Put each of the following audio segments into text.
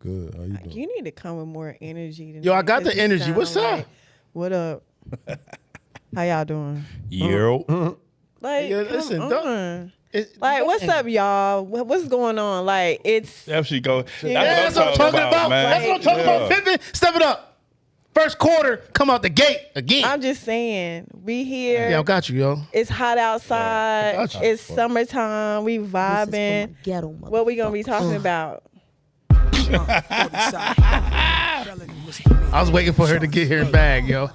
Good. How you doing? You need to come with more energy. Than Yo, I that, got 'cause the you energy. sound What's up? What up? How y'all doing? Like, Yeah, come listen, on. Like, what's up, y'all? What's going on? Like, it's There she go. That's what I'm talking about. man. That's what I'm talking about. Pimpin', step it up. First quarter, come out the gate again. I'm just saying, we here. Yeah, I got you, yo. It's hot outside. got you. It's summertime. We vibing. What we gonna be talking about? I was waiting for her to get here and bag, yo.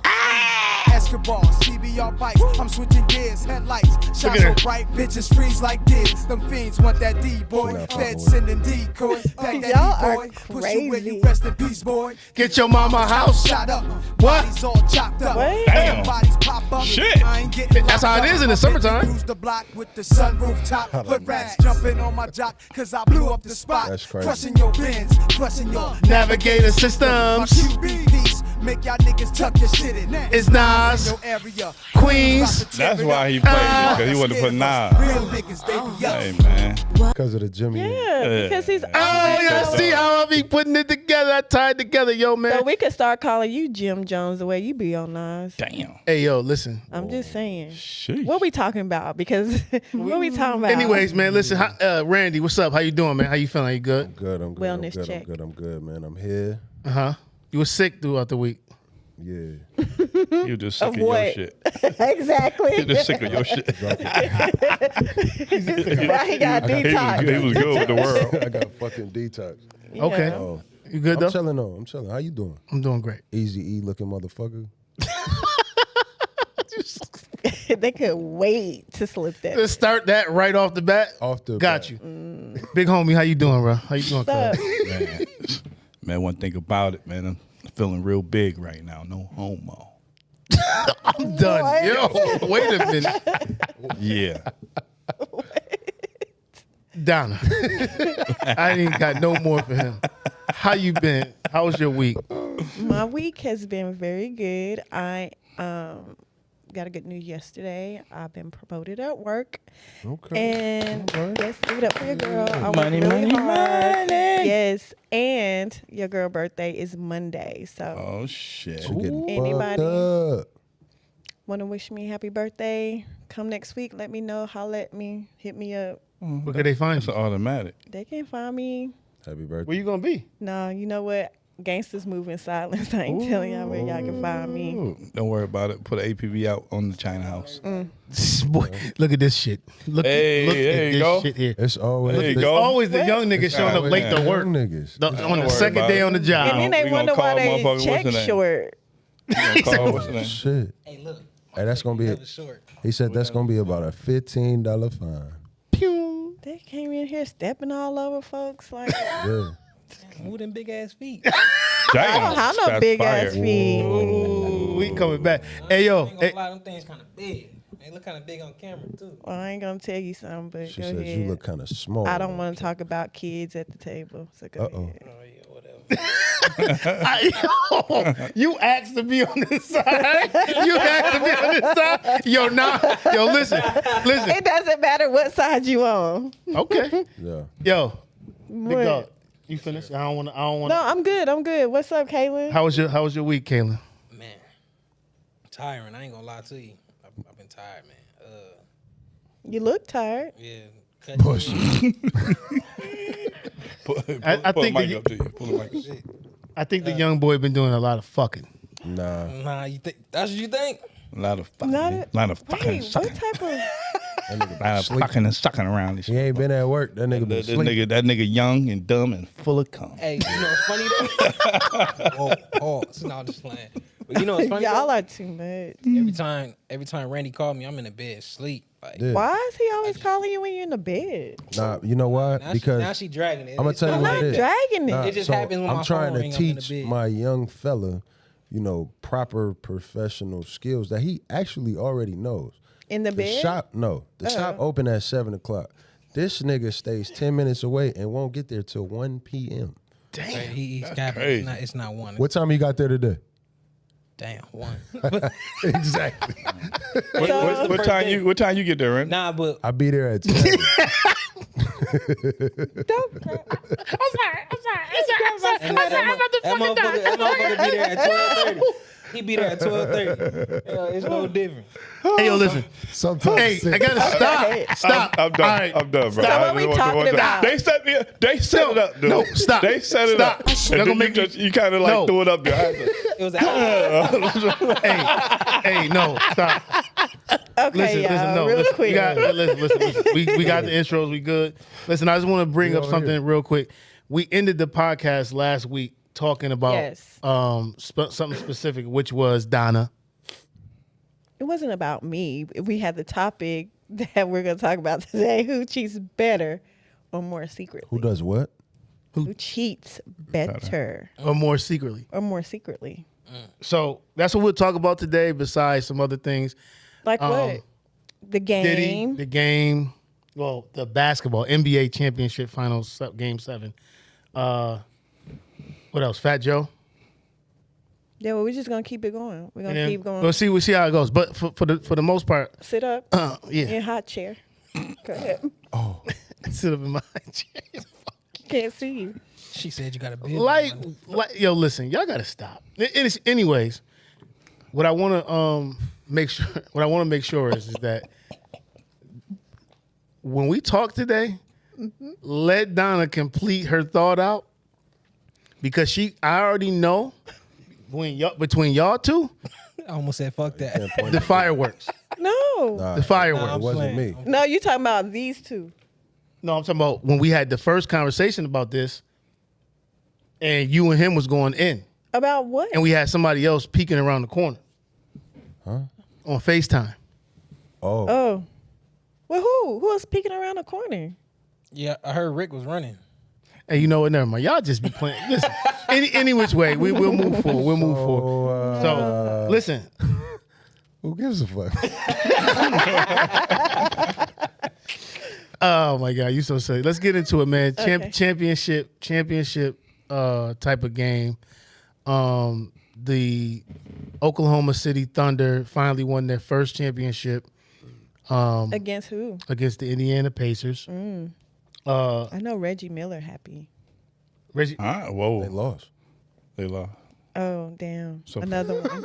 Basketball, CBR bikes. I'm switching gears, headlights. Shine so bright, bitches freeze like this. Them fiends want that D, boy. Fed sending decoys. Pack that Y'all D, are boy. Push you where you crazy. rest in peace, boy. Get your mama house. Shot up. What? Bodies all chopped up. What? Damn. Bodies pop up. Shit. I ain't getting That's how it is in the summertime. Use the block with the sunroof top. Hood rats jumping on my jock, cause I blew up the spot. That's crazy. Crushing your bins, crushing your Navigator My systems. QB piece, make y'all niggas tuck your shit in. It's Nas. Your area. Queens. That's why he played because he wanted to put Nas. Real niggas, they be up. Hey, man. Because of the Jimmy. Yeah, because he's Oh, yeah, see how I be putting it together. I tied together, yo, man. So we could start calling you Jim Jones the way you be on Nas. Damn. Hey, yo, listen. I'm just saying. Sheesh. What we talking about? Because what we talking about? Anyways, man, listen. Randy, what's up? How you doing, man? How you feeling? You good? Good. I'm good. Wellness I'm good. check. I'm good, man. I'm here. Uh-huh. You were sick throughout the week. Yeah. You just sick of your what? shit. Exactly. You just sick of your shit. Why he got detox? He was good with the world. I got fucking detox. Okay. Yeah. Oh, You good, though? I'm chilling though. I'm chilling. How you doing? I'm doing great. Easy E looking motherfucker. They could wait to slip that. Let's start that right off the bat. Off the Got bat. you. Big homie, how you doing, bro? How you doing, What's up? cuz? Man, one thing about it, man, I'm feeling real big right now. No homo. I'm done. What? Yo, wait a minute. Yeah. Donna. I ain't got no more for him. How you been? How was your week? My week has been very good. I got a good news yesterday. I've been promoted at work. Okay. And Okay. yes, give it up for your girl. I work Money, really money, hard. money. Yes, and your girl birthday is Monday. So Oh, shit. She getting Anybody? fucked up. want to wish me happy birthday? Come next week. Let me know. Holla at me. Hit me up. Where could they find It's you? automatic. They can find me. Happy birthday. Where you gonna be? No, you know what? Gangsters move in silence. I ain't telling y'all where y'all can find me. Ooh, don't worry about it. Put an APB out on the China house. Boy, look at this shit. Look, Hey, look there at you this go. shit here. It's always There you the- go. Always the young niggas showing up late to young work. niggas. On the worry second about day it. on the job. And then they we gonna wonder why call they motherfucker, check what's the name? short. You gonna call, what's the name? Shit. Hey, look. Hey, that's gonna be. Never short. He said that's gonna be about a $15 fine. Pew. They came in here stepping all over folks. Like, Yeah. Who them big ass feet? I Damn. don't have no shots big fired. ass feet. Ooh, we coming back. Hey, yo. I ain't gonna Hey, lie, them things kind of big. They look kind of big on camera too. Well, I ain't gonna tell you something, but She go said ahead. you look kind of small. I don't want to talk about kids at the table, so go Uh-oh. ahead. Oh yeah, whatever. you asked to be on this side. You asked to be on this side. Yo, nah. Yo, listen. It doesn't matter what side you on. Okay. Yeah. Yo, big What? dog. You finished? I don't want to. No, I'm good. I'm good. What's up, Kaylin? How was your week, Kaylin? Man, tiring. I ain't gonna lie to you. I've been tired, man. You look tired. Yeah. Push. I Pull think the mic the- up to you. Pull the mic up. I think the young boy been doing a lot of fucking. Nah. Nah, you think that's what you think? A lot of fucking. Not a- lot of fucking and Wait, sucking. what type of? That nigga A lot of sleep. fucking and sucking around this He shit. ain't been at work. That nigga been That sleep. nigga young and dumb and full of cum. Hey, you know what's funny though? Whoa, pause. No, I'm just playing. But you know what's funny? Y'all though? are too much. Every time Randy called me, I'm in the bed sleep. Like Yeah. Why is he always calling you when you're in the bed? Nah, you know why? now, Because she dragging it. I'm gonna It's tell you I'm what not it is. dragging it. Nah, It just happens when I'm my trying phone to ring, I'm in the teach bed. my young fella, proper professional skills that he actually already knows. In the The bed? shop, no. The shop open at 7:00. This nigga stays 10 minutes away and won't get there till 1 p.m. He's capping. crazy. It's not one. What time you got there today? Damn, one. Exactly. What time you get there, Randy? Nah, but I be there at 10. Don't cry. That motherfucker be there at 12:30. He be there at 12:30. It's no different. Hey, yo, listen. Sometimes. Hey, I gotta stop. Stop. I'm done. All right. I'm done, bro. So what we talking about? They set it up, dude. No, stop. They set it Stop. up. Y'all And gonna then make you kind of like No. threw it up there. It was Hey, no, stop. Okay, y'all, no, real listen, quick. listen. We got the intros, we good. Listen, I just want to bring up something real quick. We ended the podcast last week talking about Yes. something specific, which was Donna. It wasn't about me. We had the topic that we're going to talk about today. Who cheats better or more secretly? Who does what? Who cheats better Or more secretly. or more secretly? So that's what we'll talk about today, besides some other things. Like what? The game. The game. Well, the basketball, NBA championship finals, game 7. What else? Fat Joe? Yeah, well, we're just going to keep it going. We're going to And keep going. We'll see how it goes. But for the most part, Sit up yeah. in hot chair. Go ahead. Sit up in my chair. Can't see you. She said you got a bid. Like, yo, listen, y'all gotta stop. Anyways, what I want to make sure is that when we talk today, let Donna complete her thought out, because I already know between y'all two, I almost said fuck that. the fireworks, No. the fireworks. Nah, It wasn't me. No, you talking about these two. No, I'm talking about when we had the first conversation about this, and you and him was going in. About what? And we had somebody else peeking around the corner. On FaceTime. Oh. Oh. Well, who? Who was peeking around the corner? Yeah, I heard Rick was running. Hey, you know what? Never mind. Y'all just be playing. Listen, any which way, we'll move forward. We'll move forward. So, listen. Who gives a fuck? Oh my God, you so silly. Let's get into it, man. Okay. Championship type of game. The Oklahoma City Thunder finally won their first championship Against who? against the Indiana Pacers. I know Reggie Miller happy. Reggie, Whoa. They lost. They lost. Oh, damn. So- Another one.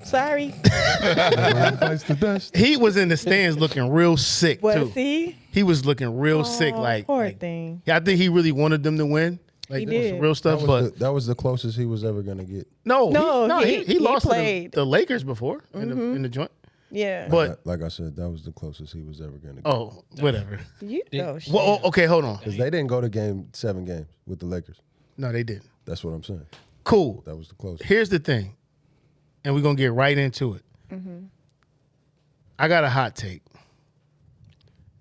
Sorry. Bites the dust. he was in the stands looking real sick Was too. he? He was looking real sick, like Poor thing. yeah, I think he really wanted them to win. Like He that was did. some real stuff, That was the closest he was ever gonna get. no, he he lost played. to the Lakers before in the joint. Yeah. But Like I said, that was the closest he was ever gonna get. oh, whatever. You know shit. Well, okay, hold on. Because they didn't go to 7 games with the Lakers. No, they didn't. That's what I'm saying. Cool. That was the closest. Here's the thing, and we're gonna get right into it. I got a hot take.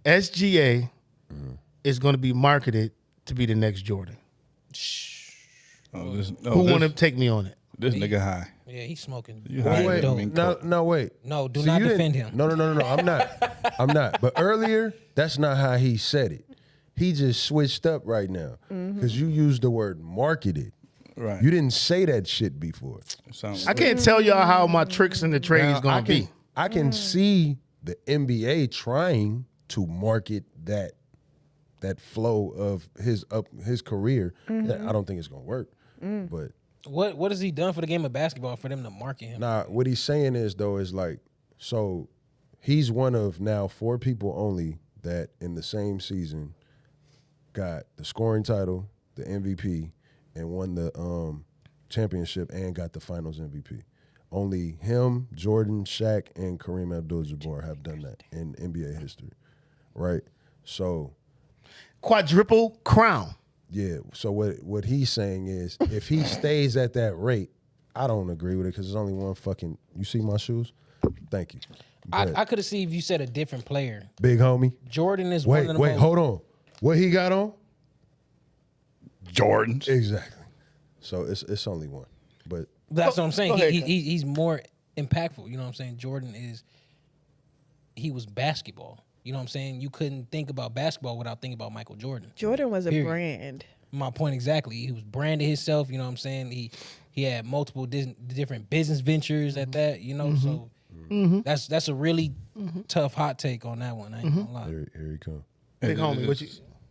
SGA is gonna be marketed to be the next Jordan. Who want to take me on it? This nigga high. Yeah, he's smoking. You high. Wait, dope. wait. No, do See, not you defend didn't- him. No, I'm not. I'm not. But earlier, that's not how he said it. He just switched up right now because you used the word marketed. Right. You didn't say that shit before. Sounds I can't tell y'all how my tricks in the trade is Now, gonna be. I can see the NBA trying to market that flow of his career. I don't think it's gonna work. But What has he done for the game of basketball for them to market him? nah, what he's saying is though is like, so he's one of now 4 people only that in the same season got the scoring title, the MVP, and won the championship and got the Finals MVP. Only him, Jordan, Shaq, and Kareem Abdul-Jabbar have done that in NBA history, right? So Quadruple crown. yeah, so what he's saying is if he stays at that rate, I don't agree with it because there's only one fucking. You see my shoes? Thank you. But I could have seen if you said a different player. big homie. Jordan is one of the most. Hold on. What he got on? Jordans. Exactly. So it's only one, but That's what I'm saying. Go ahead, He's more impactful. You know what I'm saying? Jordan he was basketball. You know what I'm saying? You couldn't think about basketball without thinking about Michael Jordan. Jordan was a Period. brand. My point exactly. He was branded himself. You know what I'm saying? He had multiple different business ventures at that. You know, so that's a really tough hot take on that one. I ain't gonna lie. here he comes. Big homie, what you?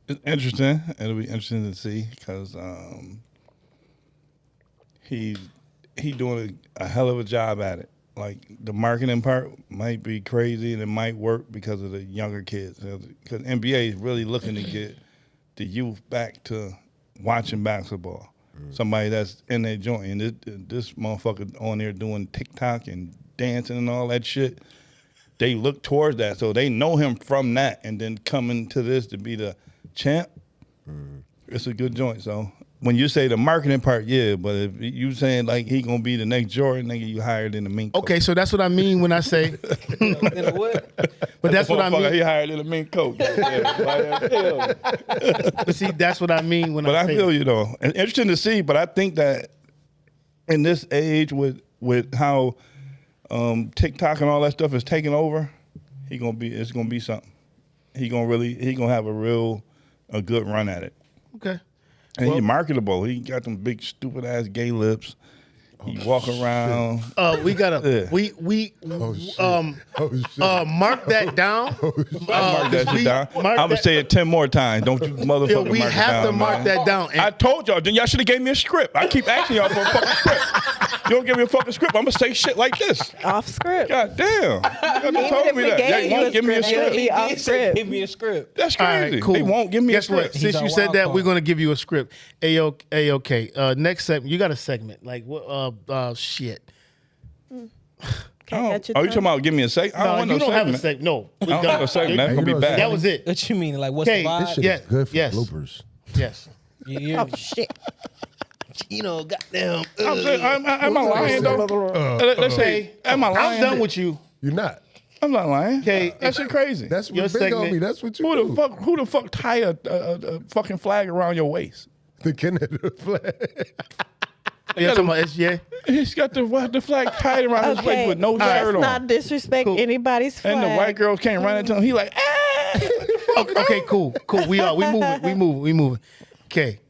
It's interesting. It'll be interesting to see because he doing a hell of a job at it. Like the marketing part might be crazy and it might work because of the younger kids. Because NBA is really looking to get the youth back to watching basketball. Somebody that's in their joint. And this motherfucker on there doing TikTok and dancing and all that shit. They look towards that, so they know him from that, and then coming to this to be the champ, it's a good joint. So when you say the marketing part, yeah, but if you saying like he gonna be the next Jordan, nigga, you hired in the mink coat. Okay, so that's what I mean when I say. What? But that's what I mean. He hired in a mink coat. Yeah. But see, that's what I mean when But I I say. feel you though, and interesting to see. But I think that in this age with how TikTok and all that stuff is taking over, it's gonna be something. He gonna have a good run at it. Okay. And he's marketable. He got them big stupid ass gay lips. He walk around. We gotta Yeah. we Oh, shit. mark that down. Mark that shit down. mark I'm gonna that- say it 10 more times. Don't you motherfucker Yeah, we mark it have down, to mark man. that down. And I told y'all. Then y'all should have gave me a script. I keep asking y'all for a fucking script. You don't give me a fucking script. I'm gonna say shit like this. Off script. God damn. Y'all just Even told if me we that. gave They you won't a give me a script, script. He off He said, script. give me a script. That's All crazy. right, cool. They won't give me Guess a script. what? Since He's you our said wild that, card. we're gonna give you a script. Okay. Next segment. You got a segment like what? Shit. Okay, got your Oh, you turn. talking about give me a seg? I don't want you no don't have a segment. segment. No, we I don't have no segment. That's Hey, gonna you be know bad. That was it. What you mean? Like, what's Okay, the This vibe? shit Yeah, is good for yes. bloopers. Yes. You're, Shit. you know, goddamn. I'm saying, am I lying though? Let's say, am I lying? I'm done with you. You're not. I'm not lying. Okay. That shit crazy. That's Your what big segment- on me. That's what you Who do. the fuck tie a fucking flag around your waist? The Canada flag. You're talking about SGA? He's got the flag tied around his waist Okay, with no let's shirt on. not disrespect anybody's flag. And the white girls can't run into him. He like, ah! Okay, cool. We moving. Okay.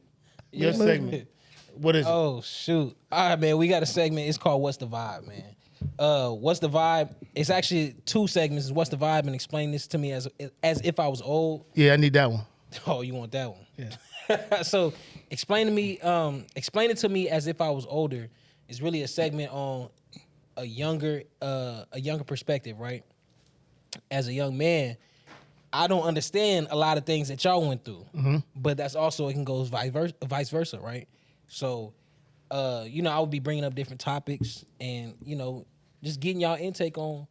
Your segment. What is it? Oh shoot! All right, man. We got a segment. It's called "What's the Vibe," man. What's the vibe? It's actually two segments. It's What's the Vibe and explain this to me as if I was old. Yeah, I need that one. Oh, you want that one? Yeah. So explain it to me as if I was older. It's really a segment on a younger perspective, right? As a young man, I don't understand a lot of things that y'all went through, but that's also it can go vice versa, right? So, I would be bringing up different topics and just getting y'all intake on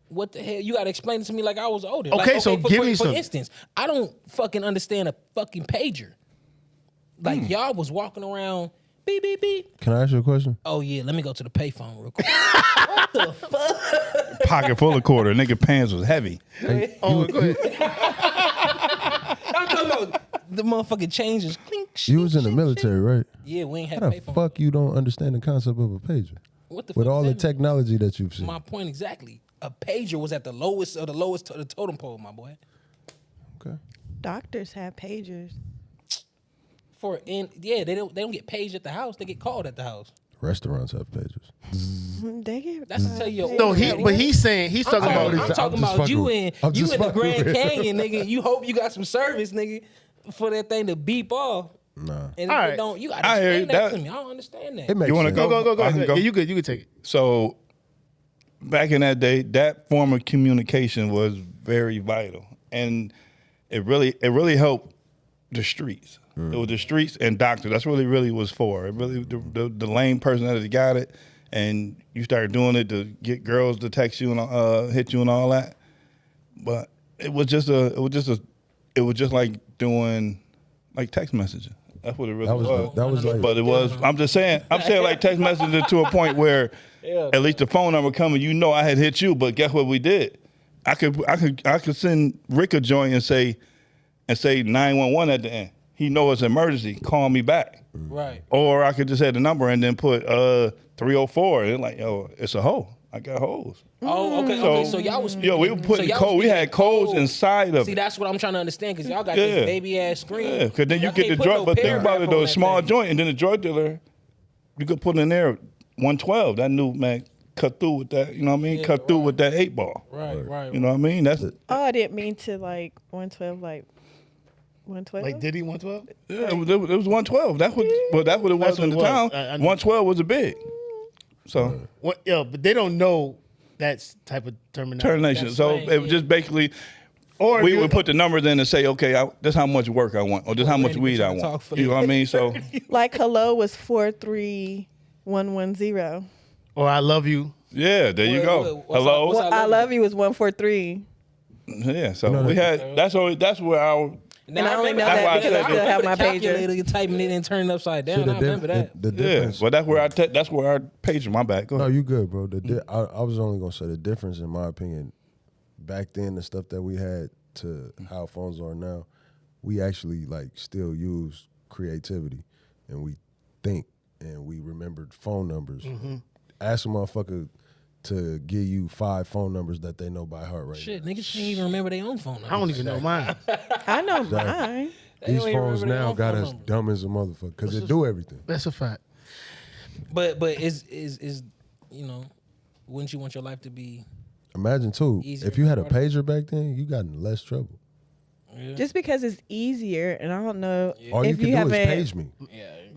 what the hell. You got to explain it to me like I was older. Okay, so give me for some. instance, I don't fucking understand a fucking pager. Like y'all was walking around, beep beep beep. Can I ask you a question? Oh yeah, let me go to the payphone real quick. What the fuck? Pocket full of quarter. Nigga pants was heavy. Oh, go ahead. I'm talking about the motherfucking changes. Clink, You was in the shink, military, right? Yeah, we ain't had How the payphone. fuck you don't understand the concept of a pager? What the With fuck all does the that mean? technology that you've seen. My point exactly. A pager was at the lowest of the lowest to the totem pole, my boy. Okay. Doctors have pagers. They don't get paged at the house. They get called at the house. Restaurants have pagers. They get. That's to tell you. So he's talking I'm about. just- talking I'm just about you fucking- in I'm you just in the fucking Grand with- Canyon, nigga. You hope you got some service, nigga, for that thing to beep off. Nah. And All if right. it don't, you gotta I hear explain you. that That- to me. I don't understand that. It makes You wanna sense. go? Go. I can Yeah, go. you good. You can take it. So back in that day, that form of communication was very vital, and it really helped the streets. It was the streets and doctors. That's really was for. It really the lame person that got it, and you started doing it to get girls to text you and hit you and all that. But it was just like doing like text messaging. That's what it really was. That was like. But it was. I'm saying like text messaging to a point where at least the phone number coming. You know, I had hit you, but guess what we did? I could send Rick a joint and say 911 at the end. He know it's an emergency. Call me back. Right. Or I could just add the number and then put 304. And like, yo, it's a hoe. I got hoes. Oh, okay. So- Okay. So y'all was Yo, we were putting y'all code. was We had speaking codes code. inside of See, it. that's what I'm trying to understand because y'all got Yeah. this baby ass screen. Yeah, because then you Y'all get the can't put drug. no But think paragraph about it though, on a that small thing. joint, and then the drug dealer, you could put in there 112. That new man cut through with that. You know what I mean? Yeah, Cut through with that 8 ball. Right. You know what I mean? That's Oh, I didn't mean to 112 112. Like Diddy 112? Yeah, it was 112. That's what it was That's in what the it was. town. I know. 112 was a big. So What? Yo, but they don't know that type of terminology. termination. That's So slang, it was yeah. just basically, Or if we you- would put the numbers in and say, okay, this how much work I want, or this how much Randy weed I trying to want. talk for You know what I mean? So Like hello was 43110. Or I love you. yeah, there you What- go. what's Hello. up? Well, I love you was 143. Yeah. So No, we no. had. That's where our. And I only know That's that why I because I said still have my calculator. pager. You typing it and turning it upside down. See, I remember that. The Yeah, difference. but that's where our page. My bad. Go No, ahead. you good, bro. I was only gonna say the difference, in my opinion, back then, the stuff that we had to how phones are now, we actually like still use creativity, and we think, and we remembered phone numbers. Ask a motherfucker to give you 5 phone numbers that they know by heart right Shit, now. niggas can't even remember their own phone number. I don't even know mine. I know mine. They These don't even phones remember their now own got phone us number. dumb as a motherfucker because they do everything. That's a fact. But is you know, wouldn't you want your life to be? Imagine too, Easier if you had a and harder. pager back then, you got in less trouble. Yeah, Just because it's easier, and I don't know All you if can you do is haven't. page me.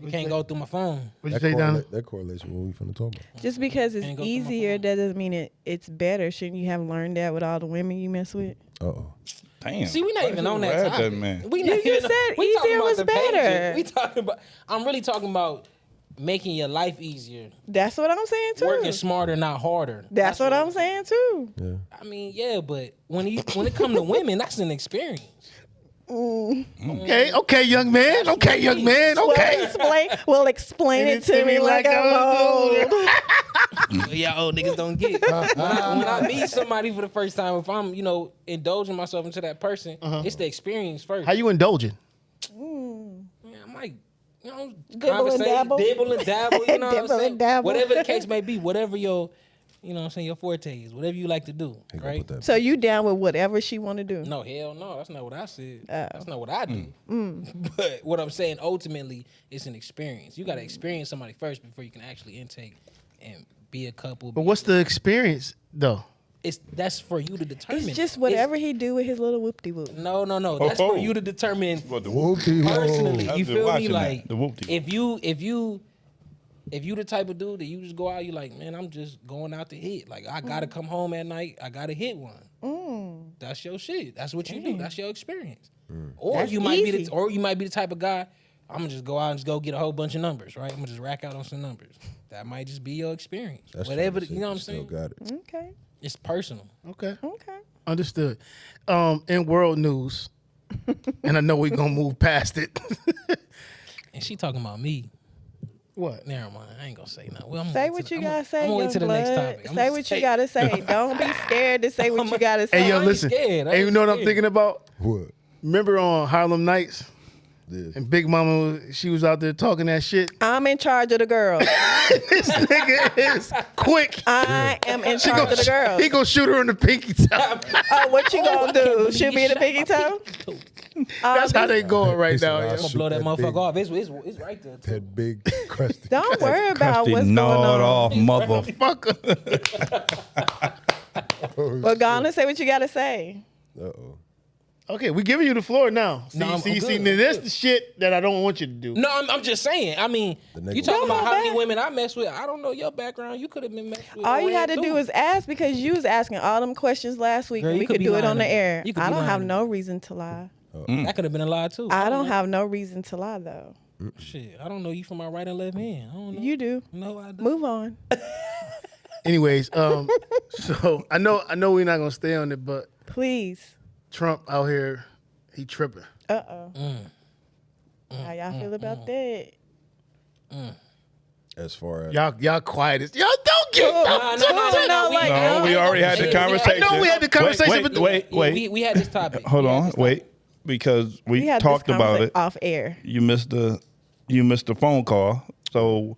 you can't go through my phone. What'd you say, Donna? That correlation what we finna talk about. Just because it's Can't go through my easier, phone. that doesn't mean it's better. Shouldn't you have learned that with all the women you mess with? Uh-oh. Damn. See, we're not Why even you on that rap topic. man? We You not just even- said we talking easier about was the better. pages. We talking about. I'm really talking about making your life easier, That's what I'm saying too. working smarter, not harder. That's what I'm saying too. Yeah. I mean, yeah, but when it comes to women, that's an experience. Okay, young man. Okay, young man. Okay. Well, explain it to me like I'm old. Y'all old niggas don't get. When I meet somebody for the first time, if I'm indulging myself into that person, it's the experience first. How you indulging? Yeah, I might, Dibble and dabble. dibble and dabble, you know what I'm Dibble and saying? dabble. Whatever the case may be, whatever your, your forte is, whatever you like to do, He gonna right? put that- So you down with whatever she want to do? No, hell no, that's not what I said. Oh. That's not what I do. But what I'm saying, ultimately, it's an experience. You got to experience somebody first before you can actually intake and be a couple. But what's the experience though? That's for you to determine. It's just whatever he do with his little whoop de whoop. No. That's for you to determine What the Whoopty whoop. personally. I've You been feel me? watching that, Like the whoop-de-whoop. if you the type of dude that you just go out, you like, man, I'm just going out to hit. Like I gotta come home at night, I gotta hit one. That's your shit. That's what you do. That's your experience. Or That's you might be easy. the type of guy. I'm gonna just go out and just go get a whole bunch of numbers, right? I'm gonna just rack out on some numbers. That might just be your experience. That's Whatever, true. you know what I'm Still saying? got it. Okay. It's personal. Okay. Okay. Understood. In world news, and I know we're gonna move past it. And she talking about me. What? Never mind. I ain't gonna say nothing. Well, I'm Say gonna what wait to you the- gotta say. I'm gonna wait to the next young blood. topic. I'm Say gonna what you gotta say. Don't be scared to say what you gotta say. Hey, yo, ain't listen. scared. I Hey, you ain't know what I'm scared. thinking about? What? Remember on Harlem Nights, Yeah. and Big Mama, she was out there talking that shit. I'm in charge of the girls. This nigga is quick. I am in She charge of the girls. He gonna shoot her in the pinky toe. Oh, what you gonna do? believe Shoot me you in the shot pinky toe? That's how they going right Listen, now. I yo. I'm gonna shoot blow that that motherfucker big- off. It's right there. Too. That big crusty. Don't worry about Crusty what's going gnawed on. off mother. Well, go on and say what you gotta say. Uh-oh. Okay, we giving you the floor now. See, No, I'm see, good. now that's the shit that I don't want you to do. No, I'm just saying. I mean, nigga you talking was- about how many bad. women I mess with? I don't know your background. You could have been messed with. All or you had to ran do through. was ask because you was asking all them questions last week Girl, and you we could could be do it lying on the to me. air. You could I be don't have lying. no reason to lie. That could have been a lie too. I don't have no reason to lie though. Shit. I don't know you from my right and left hand. I don't know. You do. No, I don't. Move on. Anyways, so I know we're not gonna stay on it, but Please. Trump out here, he tripping. Uh-oh. How y'all feel about that? As far as Y'all quiet as y'all don't get. No, like, No, we already had the conversation. I know we had the conversation, Wait, but- wait. We had this topic. Hold We had on, this wait, topic. because we We had talked this about conversation it. off air. You missed the phone call. So,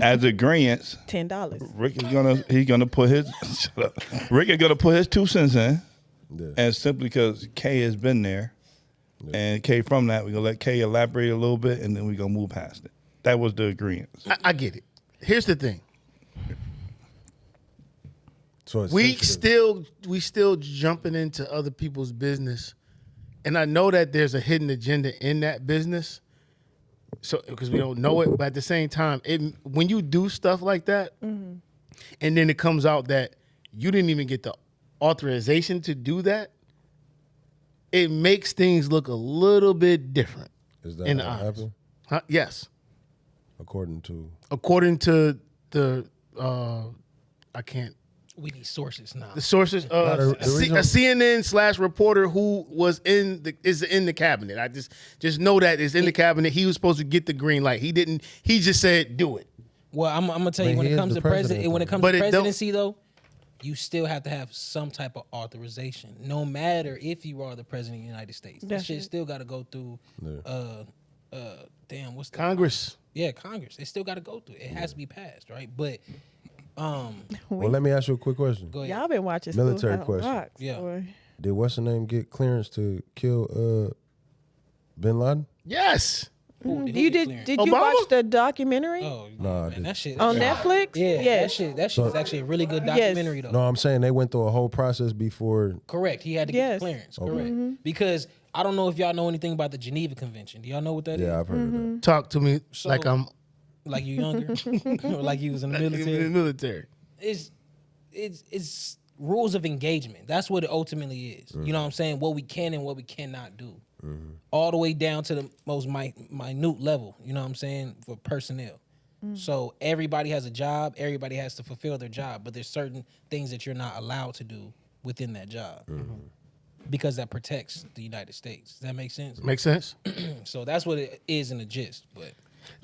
as agreeance, $10. Rick is gonna put his shut up. Rick is gonna put his 2 cents in, Yeah. and simply because Kay has been there, and Kay from that, we're gonna let Kay elaborate a little bit, and then we're gonna move past it. That was the agreement. I get it. Here's the thing. so it's We sensitive. still jumping into other people's business and I know that there's a hidden agenda in that business. So because we don't know it, but at the same time, when you do stuff like that, and then it comes out that you didn't even get the authorization to do that, it makes things look a little bit different. Is that in how the it eyes. happened? Huh? Yes, According to the I can't. We need sources now. The sources, the a reason- CNN / reporter who is in the cabinet. I just know that is in the cabinet. He was supposed to get the green light. He didn't. He just said do it. Well, I'm gonna tell you But when he it is comes the to president, president, when it though. comes But to it don't- presidency though, you still have to have some type of authorization, no matter if you are the president of the United States. That That's shit right. still got to go through. Damn, what's the Congress. Yeah, Congress. It still got to go through. It has to be passed, right? But well, let me ask you a quick question. go ahead. Y'all been watching Military Schoolhouse question. Rock, Yeah. boy. Did what's the name get clearance to kill Bin Laden? Yes. Who You get did clearance? you Obama? watch the documentary Oh, Nah, I man, didn't. that shit. on that shit- Netflix? Yeah, Yes. that shit is actually a really good Yes. documentary though. No, I'm saying they went through a whole process before. Correct. He had to Yes. get clearance. Correct. Because I don't know if y'all know anything about the Geneva Convention. Do y'all know what that is? Yeah, I've heard of that. Talk to me So- like I'm Like you younger, or like you was in the in military. the military. It's rules of engagement. That's what it ultimately is. You know what I'm saying? What we can and what we cannot do. All the way down to the most minute level. You know what I'm saying? For personnel. So everybody has a job. Everybody has to fulfill their job. But there's certain things that you're not allowed to do within that job. Because that protects the United States. Does that make sense? Makes sense. So that's what it is in the gist. But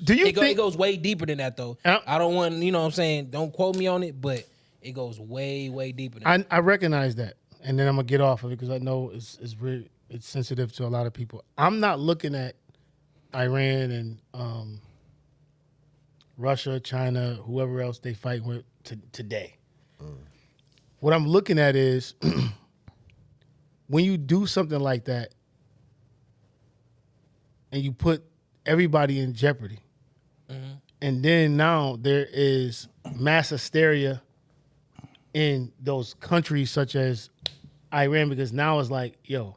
Do you it think goes way deeper than that, though. Yep. I don't want, you know what I'm saying? Don't quote me on it, but it goes way, way deeper than that. I recognize that, and then I'm gonna get off of it because I know it's sensitive to a lot of people. I'm not looking at Iran and Russia, China, whoever else they fight with today. What I'm looking at is when you do something like that and you put everybody in jeopardy, and then now there is mass hysteria in those countries such as Iran, because now it's like, yo,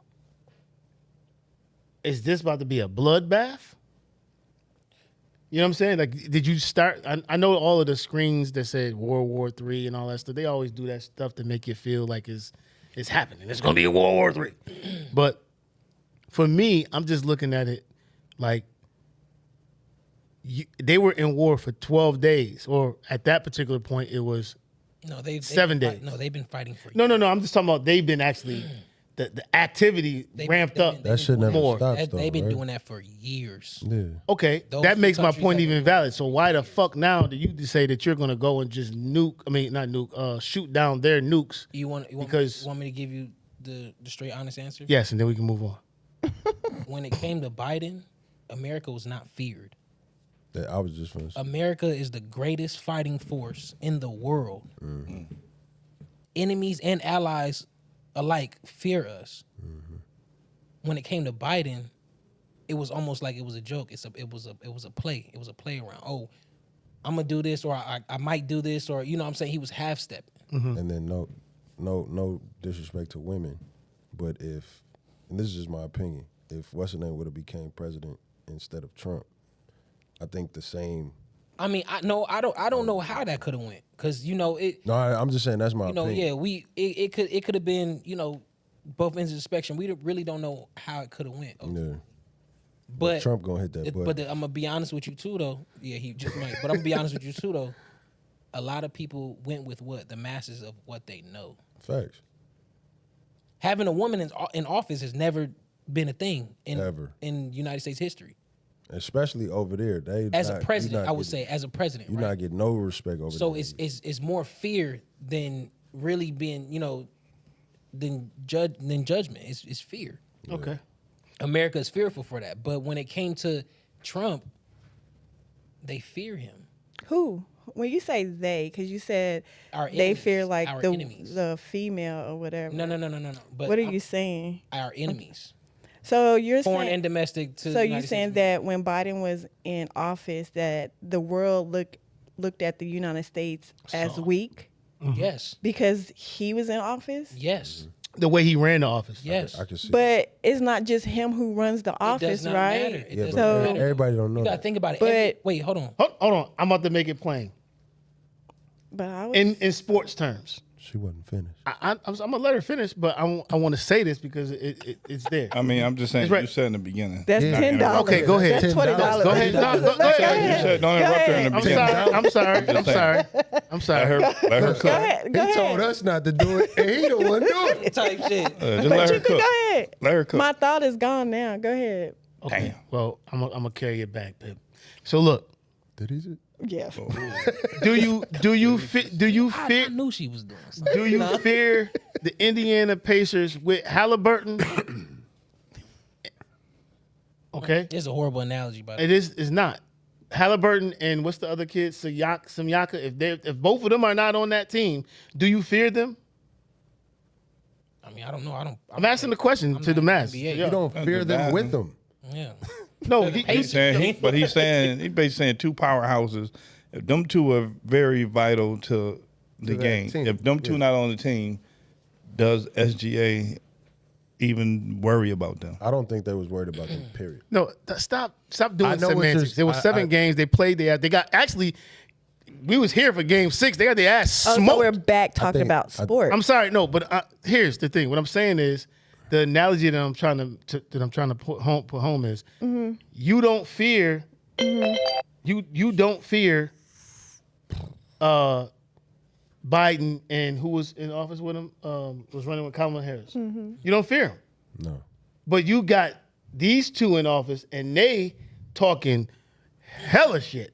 is this about to be a bloodbath? You know what I'm saying? Like, did you start? I know all of the screens that said World War III and all that stuff. They always do that stuff to make you feel like it's happening. It's going to be a World War III. But for me, I'm just looking at it like they were in war for 12 days, or at that particular point, it was No, they've 7 been days. No, they've been fighting for no. I'm just talking about they've been actually the activity ramped up. That shit never more. stops, though. They've been right? doing that for years. Yeah. Okay, Those that two makes my countries point have even been- valid. So why the fuck now do you just say that you're gonna go and just nuke? I mean, not nuke. Shoot down their nukes. You want Because- me to give you the straight honest answer? Yes, and then we can move on. When it came to Biden, America was not feared. I was just finna say. America is the greatest fighting force in the world. Enemies and allies alike fear us. When it came to Biden, it was almost like it was a joke. It was a play. It was a play around. Oh, I'm gonna do this, or I might do this, or you know what I'm saying? He was half stepping. And then no disrespect to women, but if, and this is just my opinion, if what's her name would have became president instead of Trump, I think the same. I mean, I don't know how that could have went, because you know it. No, I'm just saying that's my You know, opinion. yeah, it could have been, you know, both ends of the spectrum. We really don't know how it could have went. Yeah. But Trump gonna hit that button. But I'm gonna be honest with you too, though. Yeah, he just might. But I'm gonna be honest with you too, though. A lot of people went with what the masses of what they know. Facts. Having a woman in office has never been a thing Ever. in United States history. Especially over there, they As not- a you president, not I would getting- say, as a president, you're right? not getting no respect over So there. it's more fear than really being, you know, than judgment. It's fear. Okay. America is fearful for that. But when it came to Trump, they fear him. Who? When you say they, because you said Our they enemies. fear like Our the enemies. the female or whatever. No. But What are you saying? Our enemies, So you're foreign saying and domestic. To so the you're United saying States. that when Biden was in office, that the world looked at the United States as weak Yes, because he was in office? yes. the way he ran the office. Yes. I can see. But it's not just him who runs the It office, does not right? matter. It Yeah, does but not matter. everybody don't know. You gotta That. think about it. But- Wait, hold on. Hold on. I'm about to make it plain. But I was, In sports terms. She wasn't finished. I'm gonna let her finish, but I want to say this because it's there. I mean, I'm just saying. It's right. You said in the beginning. that's Yeah. $10. Okay, go ahead. That's $20. Go ahead. No, go Go ahead. You said don't interrupt her in the I'm beginning. sorry. I'm sorry. I'm sorry. I'm Let sorry. her Go cook. ahead. Go He ahead. told us not to do it, and he the one doing it. Type shit. Just But let her you can cook. go ahead. Let her cook. My thought is gone now. Go ahead. Okay. Damn. Well, I'm gonna carry it back, Pip. So look, Did he? Just? Yeah. do you I knew she was doing something. do you fear the Indiana Pacers with Halliburton? Okay, It's a horrible analogy, by the way. it is. It's not Halliburton and what's the other kid? Samyaka. If both of them are not on that team, do you fear them? I mean, I don't know. I'm asking the question I'm to not the in mass. NBA. Yeah. You don't That's fear them bad, with man. them. Yeah. No, He's saying, he's basically saying two powerhouses. If them two are very vital to the that game, team, if them two yeah. not on the team, does SGA even worry about them? I don't think they was worried about them. Period. no. Stop doing I know what semantics. you're- There was 7 games they played. They got actually. We was here for Game 6. They got their ass Oh, smoked. so we're back talking think- about sports. I'm sorry, no, but here's the thing. What I'm saying is, the analogy that I'm trying to put home is, you don't fear, you don't fear, Biden and who was in office with him, was running with Kamala Harris. You don't fear him, No. but you got these two in office and they talking hella shit.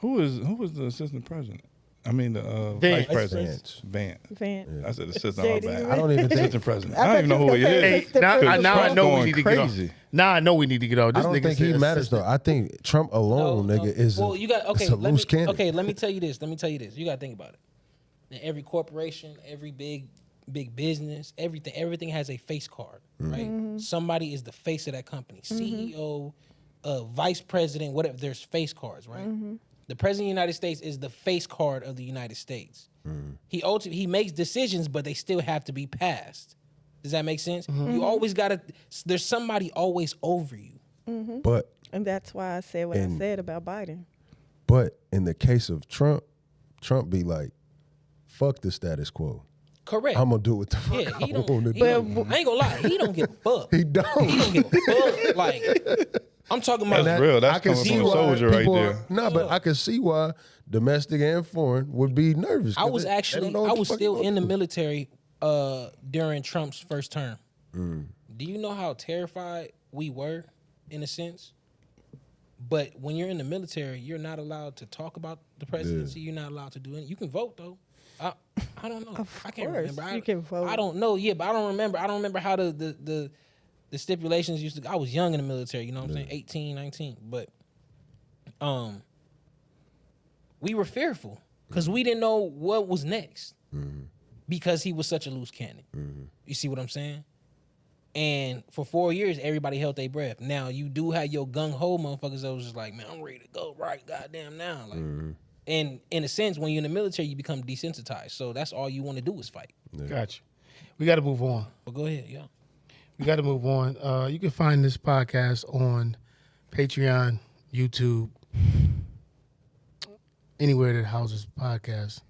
Who was the assistant president? I mean the Vance. vice president. Vance. Vance. Vance. I said assistant. JD, My bad. right? I don't even think. Assistant president. I I don't even know thought who you he was gonna is. say Hey, now Trump's I know we going need to get off. crazy. Now I know we need to get off. I This don't nigga think he said matters though. assistant. I think Trump alone, nigga, is Well, you got okay. it's a Let loose me, cannon. okay, let me tell you this. You got to think about it. In every corporation, every big business, everything has a face card, right? Somebody is the face of that company. CEO, vice president, whatever. There's face cards, right? The president of the United States is the face card of the United States. He makes decisions, but they still have to be passed. Does that make sense? You always gotta. There's somebody always over you. But and that's why I said what I said about Biden. but in the case of Trump be like, fuck the status quo. Correct. I'm gonna do what the fuck Yeah, he I don't. want to He do. don't I ain't gonna lie. He don't give a fuck. He don't. He don't give a fuck. Like I'm talking about. That's real. That's I can coming see from a why soldier right people there. are- No, but I can see why domestic and foreign would be nervous. I 'cause was they actually don't know what I the was fuck still going in the on. military during Trump's first term. Do you know how terrified we were, in a sense? But when you're in the military, you're not allowed to talk about the presidency. You're not allowed to do anything. You can vote though. I don't know. I can't course, remember. you can vote. I don't know. Yeah, but I don't remember. I don't remember how the stipulations used to. I was young in the military. You know what I'm saying? 18, 19. But we were fearful because we didn't know what was next because he was such a loose cannon. You see what I'm saying? And for 4 years, everybody held their breath. Now you do have your gung ho motherfuckers that was just like, man, I'm ready to go right goddamn now. Like, and in a sense, when you're in the military, you become desensitized. So that's all you want to do is fight. Gotcha. We got to move on. But go ahead, yeah. We got to move on. You can find this podcast on Patreon, YouTube, anywhere that houses podcasts,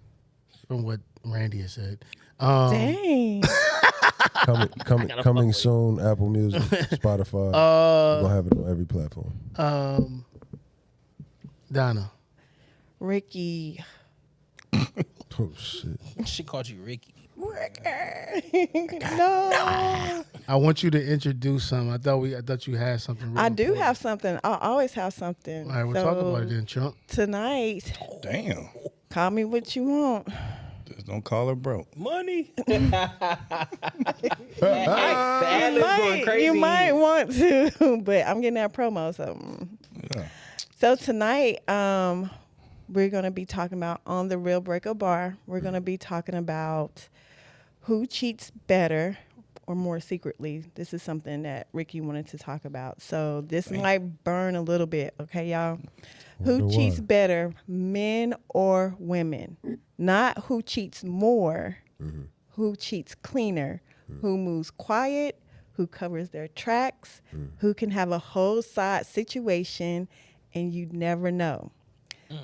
from what Randy has said. Dang. Coming soon, Apple Music, Spotify. We're gonna have it on every platform. Donna. Ricky. Oh shit. She called you Ricky. No. I want you to introduce something. I thought you had something. Real I do important. have something. I always have something. All right, we'll talk about it then, Trump. Tonight, Damn. call me what you want. Just don't call her broke. Money. The ad-lib's going crazy. You might want to, but I'm getting that promo. So tonight, we're going to be talking about on the Real Breakup Bar. We're going to be talking about who cheats better or more secretly. This is something that Ricky wanted to talk about. So this might burn a little bit, okay, y'all? Who Wonder cheats why. better, men or women? Not who cheats more, who cheats cleaner, who moves quiet, who covers their tracks, who can have a whole side situation, and you never know.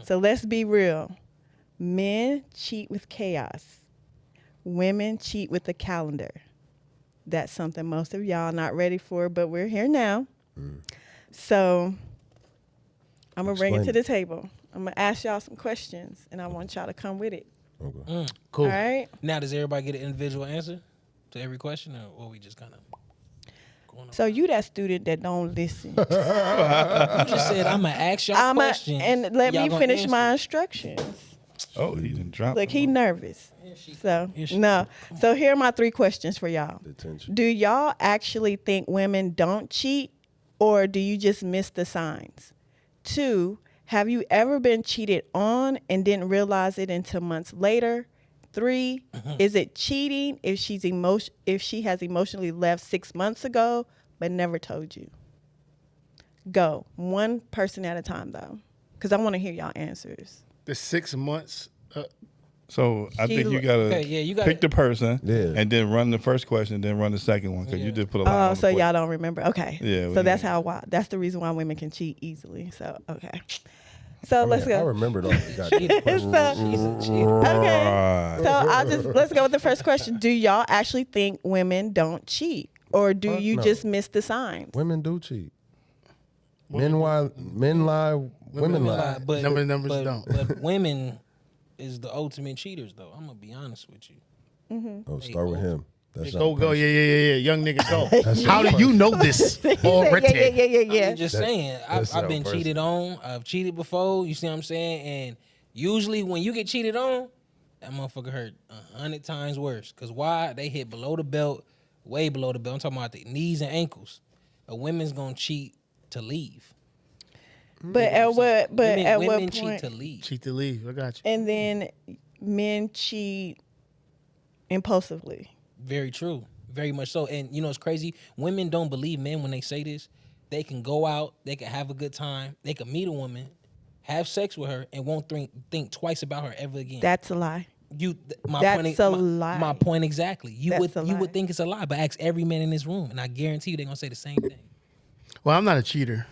So let's be real. Men cheat with chaos. Women cheat with the calendar. That's something most of y'all not ready for, but we're here now. So I'm going to bring it to the table. I'm going to ask y'all some questions, and I want y'all to come with it. Okay. Cool. All right? Now, does everybody get an individual answer to every question, or we just kind of going So you that student that don't listen. You just said I'm gonna ask y'all questions, and let y'all me gonna finish answer. my instructions. Oh, he didn't drop. Look, he nervous. So Here she no. So here are my 3 questions for y'all. Detention. Do y'all actually think women don't cheat, or do you just miss the signs? 2, have you ever been cheated on and didn't realize it until months later? 3, is it cheating if she has emotionally left 6 months ago but never told you? Go. One person at a time though, because I want to hear y'all answers. The 6 months. So I think you gotta, Okay, yeah, you gotta- pick the person, Yeah. and then run the first question, then run the second one, because you just put a lot on Oh, the so plate. y'all don't remember? Okay. Yeah, So we- that's that's the reason why women can cheat easily. So okay. So let's I go. remembered all the goddamn questions. Okay. So let's go with the first question. Do y'all actually think women don't cheat, or do Fuck you no. just miss the signs? Women do cheat. Men lie, women lie. But Numbers but, don't. But women is the ultimate cheaters, though. I'm gonna be honest with you. Oh, start with him. That's Go, not go. personal. Yeah. Young nigga, go. That's How not do you know this already? Yeah. I'm just saying, that's I've not been personal. cheated on. I've cheated before. You see what I'm saying? And usually when you get cheated on, that motherfucker hurt 100 times worse. Cause why? They hit below the belt, way below the belt. I'm talking about the knees and ankles. A women's gonna cheat to leave. But at what? But women, at women what cheat point? to leave. Cheat to leave. I got you. And then men cheat impulsively. Very true. Very much so. And you know it's crazy. Women don't believe men when they say this. They can go out, they can have a good time, they can meet a woman, have sex with her, and won't think twice about her ever again. That's a lie. My lie. My point exactly. You That's a lie. would think it's a lie, but ask every man in this room, and I guarantee you they're gonna say the same thing. Well, I'm not a cheater.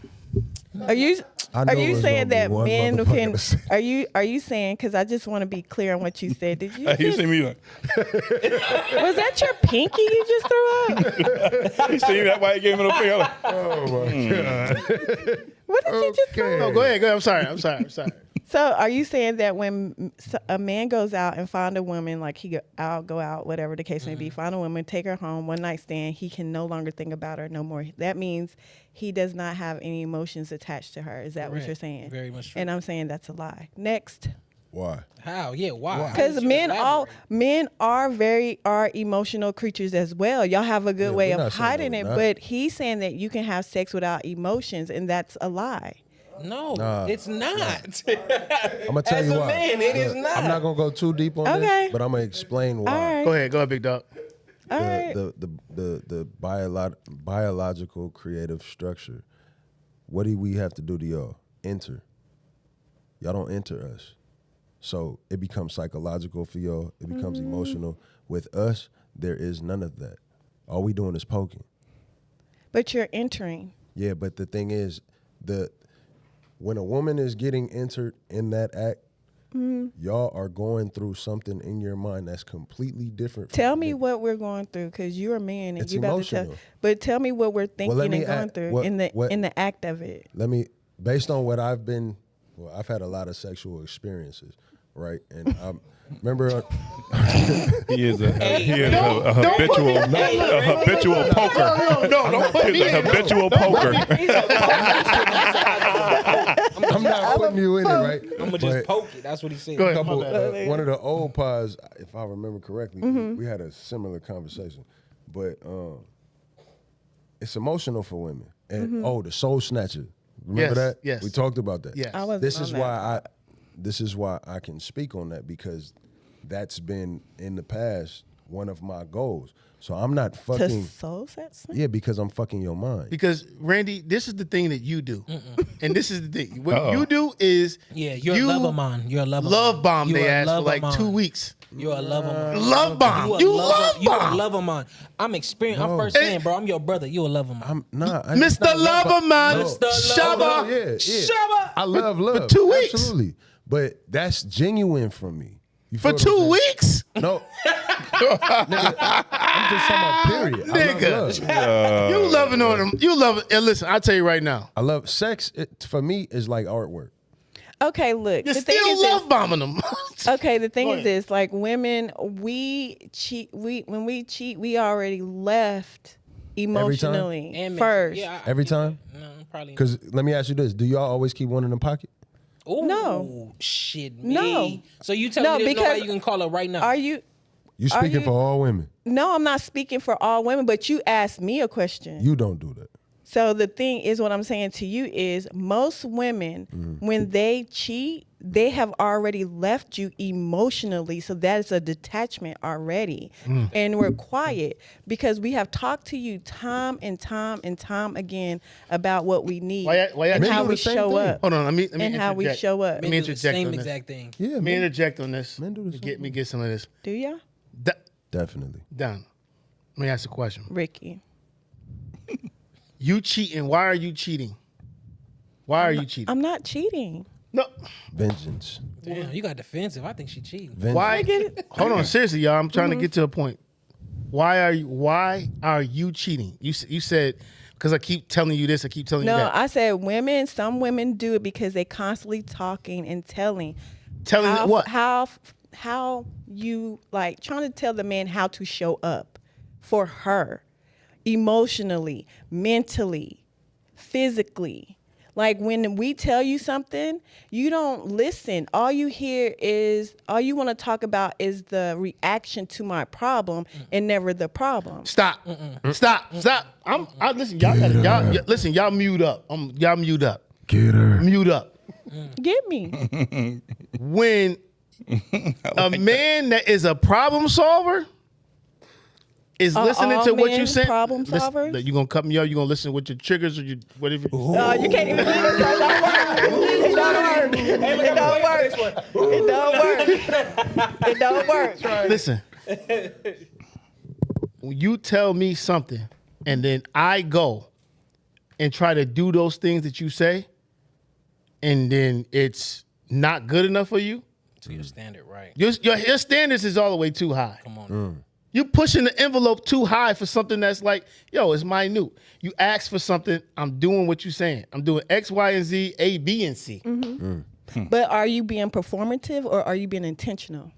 Are you I know saying it's gonna be that one men motherfucker can? to say- Are you saying? Because I just want to be clear on what you said. Did you? You see me like, Was that your pinky you just threw up? you see that why he gave me the finger? Like, Oh my god. What did you just throw? No, go ahead. I'm sorry. So are you saying that when a man goes out and find a woman, like go out, whatever the case may be, find a woman, take her home, one night stand, he can no longer think about her no more. That means he does not have any emotions attached to her. Is that what Correct. you're saying? Very much true. And I'm saying that's a lie. Next. Why? How? Yeah, why? Because men are emotional creatures as well. Y'all have a good Yeah, way we're of not saying hiding that it, we're not. but he's saying that you can have sex without emotions, and that's a lie. No, Nah. it's not. I'm gonna tell As you a why. man, it is not. I'm not gonna go too deep on Okay. this, but I'm gonna explain why. All right. Go ahead, big dog. All right. The biological creative structure. What do we have to do to y'all? Enter. Y'all don't enter us. So it becomes psychological for y'all. It becomes emotional. With us, there is none of that. All we doing is poking. But you're entering. Yeah, but the thing is, when a woman is getting entered in that act, y'all are going through something in your mind that's completely different. From Tell the me nigga. what we're going through, because you're a man and It's you about to tell. emotional. But tell me what we're thinking let me and going add- through what- in what- the act of it. Based on what I've had a lot of sexual experiences, right? And I remember he is a habitual poker. He's a habitual poker. I'm not putting you in it, right? I'm gonna just poke it. That's what he said. Go ahead. Couple, My bad. one of the old pods, if I remember correctly, we had a similar conversation. But it's emotional for women. And the soul snatcher. Remember Yes, that? yes. We talked about that. Yes. I wasn't This on is that. why I can speak on that, because that's been in the past one of my goals. So I'm not To fucking. soul sex? Yeah, because I'm fucking your mind. Because Randy, this is the thing that you do, and this is the thing. What you do is you're a lover man. You're a lover. love bomb You they a ass for lover like man. 2 weeks. You're a lover man. Love bomb. You love You a bomb. lover man. I'm experienced. No. I'm first saying, bro. I'm your brother. You a lover man. I'm not. Mr. Lover Man, Mr. Shabba. Lover. Yeah. Shabba. I love love. For 2 weeks? Absolutely. But that's genuine from me. You For feel what I'm 2 saying? weeks? No. Nigga, I'm just talking about period. Nigga. I love love. You loving on them. You love it. And listen, I'll tell you right now. I love sex. For me, is like artwork. Okay, look. You the thing still is love bombing them. Okay, the thing Go is ahead. this: like women, we cheat. When we cheat, we already left emotionally And first. Yeah, Every time? No, probably. Because let me ask you this: do y'all always keep one in the pocket? Ooh, No. Shit. No. Me. So you tell No, me there's because nobody you can call her right now. Are you? You Are speaking you- for all women? No, I'm not speaking for all women, but you asked me a question. You don't do that. So the thing is, what I'm saying to you is, most women, when they cheat, they have already left you emotionally. So that is a detachment already. And we're quiet because we have talked to you time and time and time again about what we need Why y'all and Men how do we the same show thing. up Hold on, let me and how we interject. show up. Let me Men do the interject same on this. exact thing. Yeah, Let me interject on this. Men do the Get same me get some of this. Do ya, definitely. Done. Let me ask a question. Ricky? You cheating? Why are you cheating? Why are you cheating? I'm not cheating. No. Vengeance. Damn, you got defensive. I think she cheating. Vengeance. Why? get it. Hold on, seriously, y'all. I'm trying to get to a point. Why are you cheating? You said because I keep telling you this. I keep telling you No, that. I said women. Some women do it because they constantly talking and telling. Telling how, you what? How you like trying to tell the man how to show up for her, emotionally, mentally, physically. Like when we tell you something, you don't listen. All you want to talk about is the reaction to my problem and never the problem. Stop. Stop. I listen. Listen. Y'all mute up. Y'all mute up. Get her. Mute up. Get me. When a man that is a problem solver is listening all to what men you say. problem solvers? You gonna cut me off? You gonna listen with your triggers or your whatever? You can't even do it. It don't work. It don't work. It don't work. It don't work. Listen. When you tell me something and then I go and try to do those things that you say, and then it's not good enough for you, To your standard, right? your standards is all the way too high. Come on. You pushing the envelope too high for something that's like, yo, it's minute. You ask for something, I'm doing what you're saying. I'm doing X, Y, and Z, A, B, and C. But are you being performative or are you being intentional?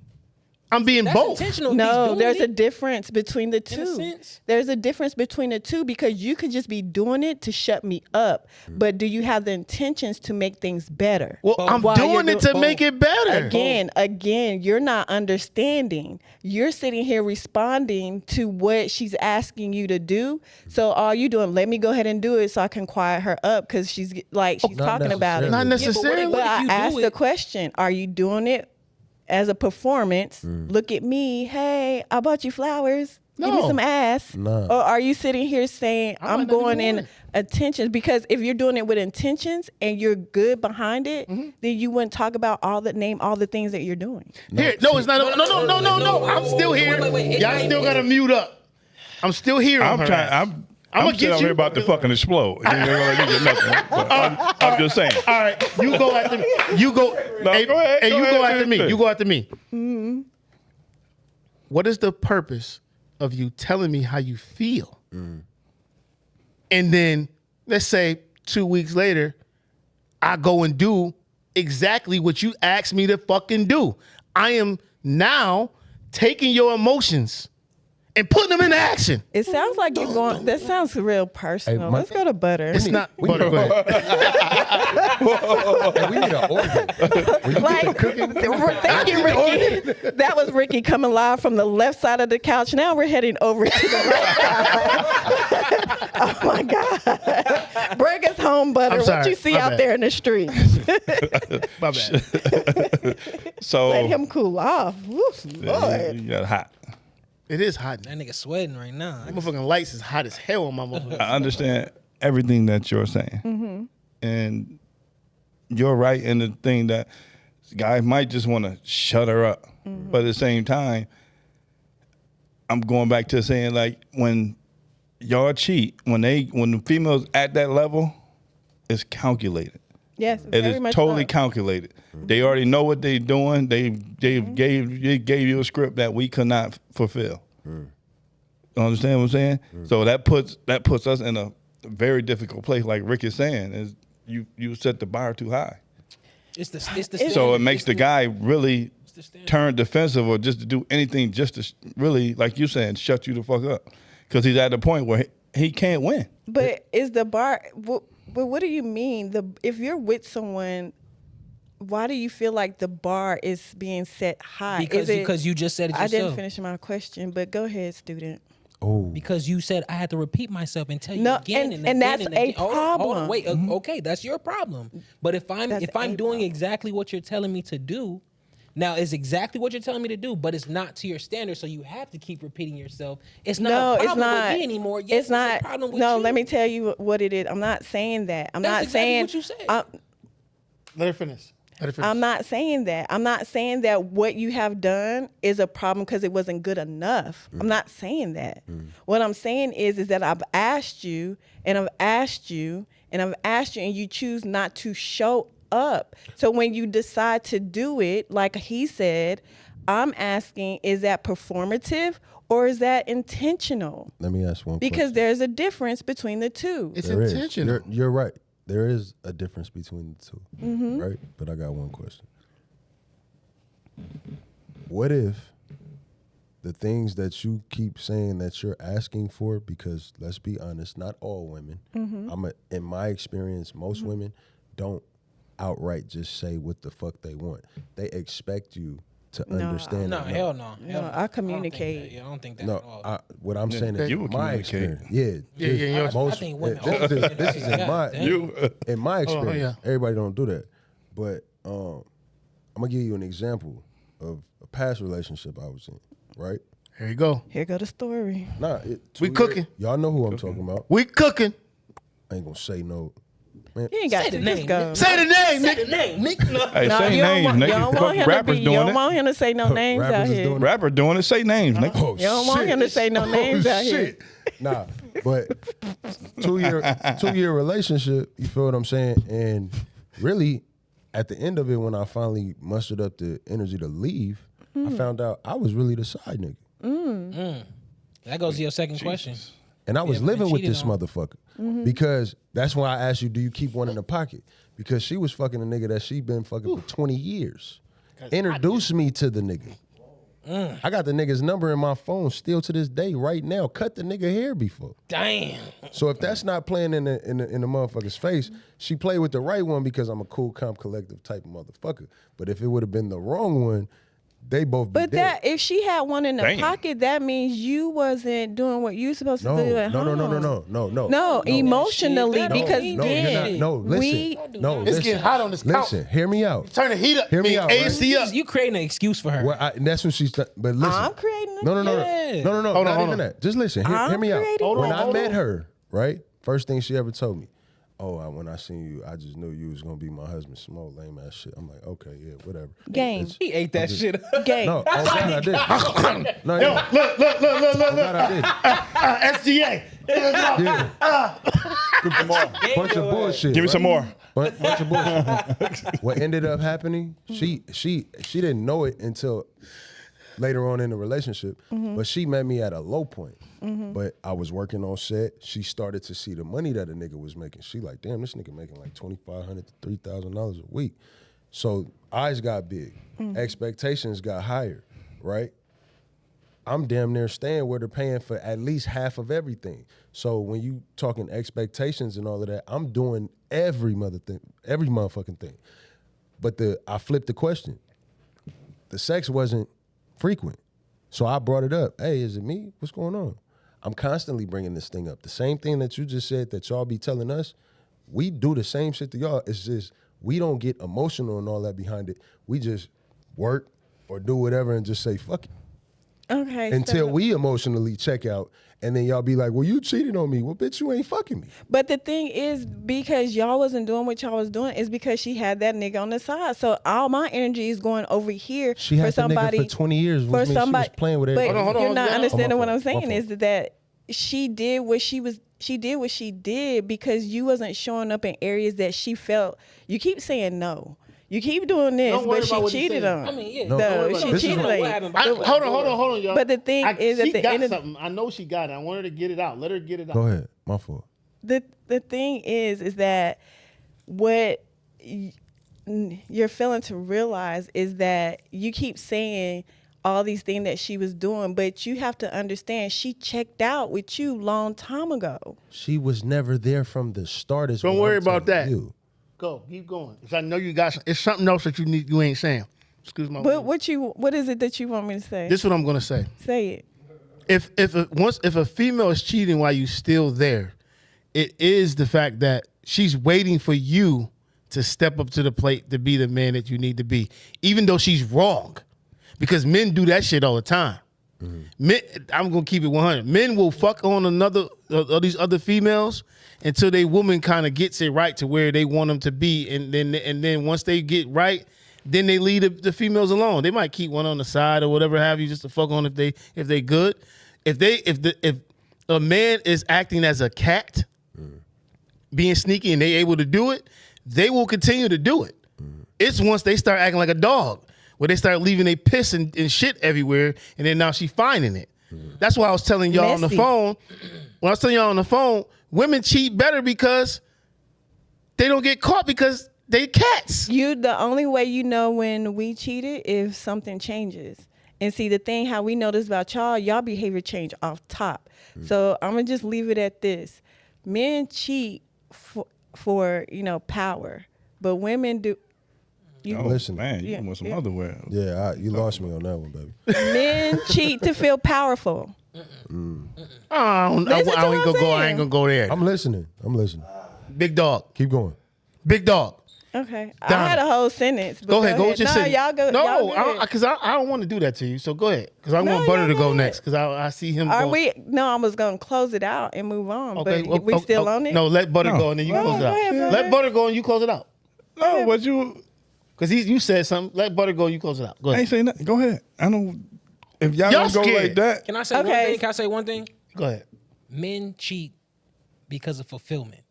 I'm being That's both. intentional. if he's No, doing there's a it. difference between the two. sense. There's a difference between the two because you could just be doing it to shut me up. But do you have the intentions to make things better? Well, I'm While doing you're it to make it better. Again, you're not understanding. You're sitting here responding to what she's asking you to do. So all you doing, let me go ahead and do it so I can quiet her up because she's talking about it. Not necessarily. But if I you do asked it- the question, are you doing it as a performance? Look at me. Hey, I bought you flowers. Give me No. some ass. No. Or are you sitting here saying, I might I'm not going even in want attention? Because if you're doing it with intentions and you're good behind it, then you wouldn't talk about all the things that you're doing. Here, no, it's not. No. I'm still here. Wait. Y'all still gotta mute up. I'm still here. I'm on her trying. ass. I'm gonna sitting get over you. here about to fucking explode. You ain't gonna let me get nothing. But I'm just saying. All right, you go after me. You go. No, hey, go ahead, Hey, go you ahead, go after me. finish. You go after me. What is the purpose of you telling me how you feel? And then let's say 2 weeks later, I go and do exactly what you asked me to fucking do. I am now taking your emotions and putting them into action. It sounds like you're going, that sounds real personal. my- Let's go to butter. It's not. Butter, go ahead. Hey, we need an organ. When you Like, get to cooking, thank you, Ricky. That was Ricky coming live from the left side of the couch. Now we're heading over to the right side. Oh my God. Bring us home, butter. I'm What sorry. you see My out bad. there in the street? My bad. So Let him cool off. Woo, Lord. you got hot. It is hot. That nigga sweating right now. That motherfucking lights is hot as hell on my motherfucking. I understand everything that you're saying, and you're right in the thing that guys might just want to shut her up, but at the same time, I'm going back to saying like when y'all cheat, when the females at that level, it's calculated. Yes, It very is much totally so. calculated. They already know what they're doing. They gave you a script that we could not fulfill. You understand what I'm saying? So that puts us in a very difficult place. Like Rick is saying, is you set the bar too high. It's the So it makes the guy really turn defensive or just to do anything just to really, like you saying, shut you the fuck up, because he's at the point where he can't win. But is the bar? But what do you mean? If you're with someone, why do you feel like the bar is being set high? Because you just said it yourself. I didn't finish my question, but go ahead, student. Oh, Because you said I had to repeat myself and tell you No, again and again that's and a again. Hold on, problem. wait. Okay, that's your problem. But if I'm That's a doing problem. exactly what you're telling me to do, now it's exactly what you're telling me to do, but it's not to your standard, so you have to keep repeating yourself. It's not No, a it's problem not. with me anymore. Yes, It's not. a problem with No, you. let me tell you what it is. I'm not saying that. I'm That's not exactly saying what you said. Let her finish. I'm not saying that. I'm not saying that what you have done is a problem because it wasn't good enough. I'm not saying that. What I'm saying is that I've asked you and I've asked you and I've asked you and you choose not to show up. So when you decide to do it, like he said, I'm asking, is that performative or is that intentional? let me ask one Because question. there's a difference between the two. It's There is. intentional. You're right. There is a difference between the two, right? But I got one question. What if the things that you keep saying that you're asking for, because let's be honest, not all women, in my experience, most women don't outright just say what the fuck they want. They expect you to understand. No, it. hell no. No, I communicate. I don't think that No, at all. what I'm saying is you would my communicate. experience. Yeah, Yeah, just yeah, I think women this is in God my damn. in my experience. yeah. Everybody don't do that, but I'm gonna give you an example of a past relationship I was in. Right? Here you go. Here go the story. Nah, We cooking. Y'all know who I'm talking about. We cooking. I ain't gonna say no. You ain't got Say to the just name, go. nigga. Say the name, Say nigga. the name, Nick. No. Hey, No, say you don't names, want, nigga. you don't want him Rappers to be. doing You don't it. want him to say no names Rappers out is here. doing it. Rapper doing it. Say names, nigga. Oh, You don't want him to say no names out here. Nah, but 2-year relationship, you feel what I'm saying? And really, at the end of it, when I finally mustered up the energy to leave, I found out I was really the side nigga. That goes to your second question. And I was been living with cheated this on. motherfucker. Because that's why I asked you, do you keep one in the pocket? Because she was fucking a nigga that she been fucking for 20 years. Introduced me to the nigga. I got the nigga's number in my phone still to this day right now. Cut the nigga hair before. Damn. So if that's not playing in the motherfucker's face, she played with the right one because I'm a cool, calm, collective type of motherfucker. But if it would have been the wrong one, they both be But dead. that if she had one in the Damn. pocket, that means you wasn't doing what you supposed to do at home. No. No, emotionally, shit. because No, No, you're not. then No, listen. we No, It's listen. getting hot on this couch. Listen, hear me out. Turn the heat up. Hear me out, right? AC up. You creating an excuse for her. And that's what she's. But listen. I'm creating it. No. Yeah. No. Hold Not on, even hold that. Just listen. Hear me out. creating Hold When on, I hold met on. her, right? First thing she ever told me, when I seen you, I just knew you was gonna be my husband. Some old lame ass shit. I'm like, okay, yeah, whatever. Game. It's- He ate that shit up. Game. No, oh God, I did. No, yeah. Look. Oh God, I did. SGA. Yeah. Bunch of bullshit. Give me right? some more. Bunch of bullshit. What ended up happening? She didn't know it until later on in the relationship, but she met me at a low point. But I was working on set. She started to see the money that a nigga was making. She like, damn, this nigga making like $2,500 to $3,000 a week. So eyes got big, expectations got higher, right? I'm damn near staying where they're paying for at least half of everything. So when you talking expectations and all of that, I'm doing every motherfucking thing. But I flipped the question. The sex wasn't frequent. So I brought it up. Hey, is it me? What's going on? I'm constantly bringing this thing up. The same thing that you just said that y'all be telling us, we do the same shit to y'all. It's just we don't get emotional and all that behind it. We just work or do whatever and just say, fuck it. Okay. until so- we emotionally check out, and then y'all be like, "Well, you cheated on me. Well, bitch, you ain't fucking me." But the thing is, because y'all wasn't doing what y'all was doing, is because she had that nigga on the side. So all my energy is going over here She for had the somebody. nigga for 20 years, which for means somebody, she was playing with But everybody. Hold on, you're hold not on. understanding what I'm My saying fault. is that she did what she was. She did what she did because you wasn't showing up in areas that she felt. You keep saying no. You keep doing this, Don't worry but about she what he's cheated saying. on. I mean, yeah. No, No, don't worry We about she it. This is cheated what on you. happened. Hold on, y'all. But the thing is, at she the got end of something. I know she got it. I want her to get it out. Let her get it out. Go ahead. My fault. the thing is that what you're failing to realize is that you keep saying all these things that she was doing, but you have to understand she checked out with you long time ago. She was never there from the start. Is Don't what worry I'm about telling that. you. Go, keep going. 'Cause I know you got. It's something else that you ain't saying. Excuse my. But what is it that you want me to say? This is what I'm gonna say. Say it. If a female is cheating while you still there, it is the fact that she's waiting for you to step up to the plate to be the man that you need to be, even though she's wrong, because men do that shit all the time. Men, I'm gonna keep it 100. Men will fuck on these other females until they woman kind of gets it right to where they want them to be, and then once they get right, then they leave the females alone. They might keep one on the side or whatever have you, just to fuck on if they good. If a man is acting as a cat, being sneaky, and they able to do it, they will continue to do it. It's once they start acting like a dog, where they start leaving their piss and shit everywhere, and then now she finding it. That's why I was telling y'all on the Messy. phone. When I was telling y'all on the phone, women cheat better because they don't get caught because they cats. The only way you know when we cheated if something changes. And see, the thing how we know this about y'all behavior change off top. So I'm gonna just leave it at this: men cheat for power, but women do. Oh, Listen. man, you Yeah, want some yeah. other way. Yeah, you lost me on that one, baby. Men cheat to feel powerful. I Listen to what I'm I ain't gonna go there. I'm listening. Big dog. Keep going. Big dog. Okay, Donna. I had a whole sentence. But Go ahead. Go with your no, sentence. y'all go. No, y'all go ahead. because I don't want to do that to you. So go ahead. Because I No, want Butter y'all to go go ahead. next. Because I see him. Are going. we? No, I was gonna close it out and move on. Okay. But we still on it. No, let Butter No. go and then you Go close it out. ahead, Let Butter go and you close it out. No, but you Because you said something. Let Butter go and you close it out. Go I ahead. ain't saying nothing. Go ahead. I don't. If y'all, Y'all don't go scared. like that, Can I say one Okay. thing? Can I say one thing? Go ahead. Men cheat because of fulfillment.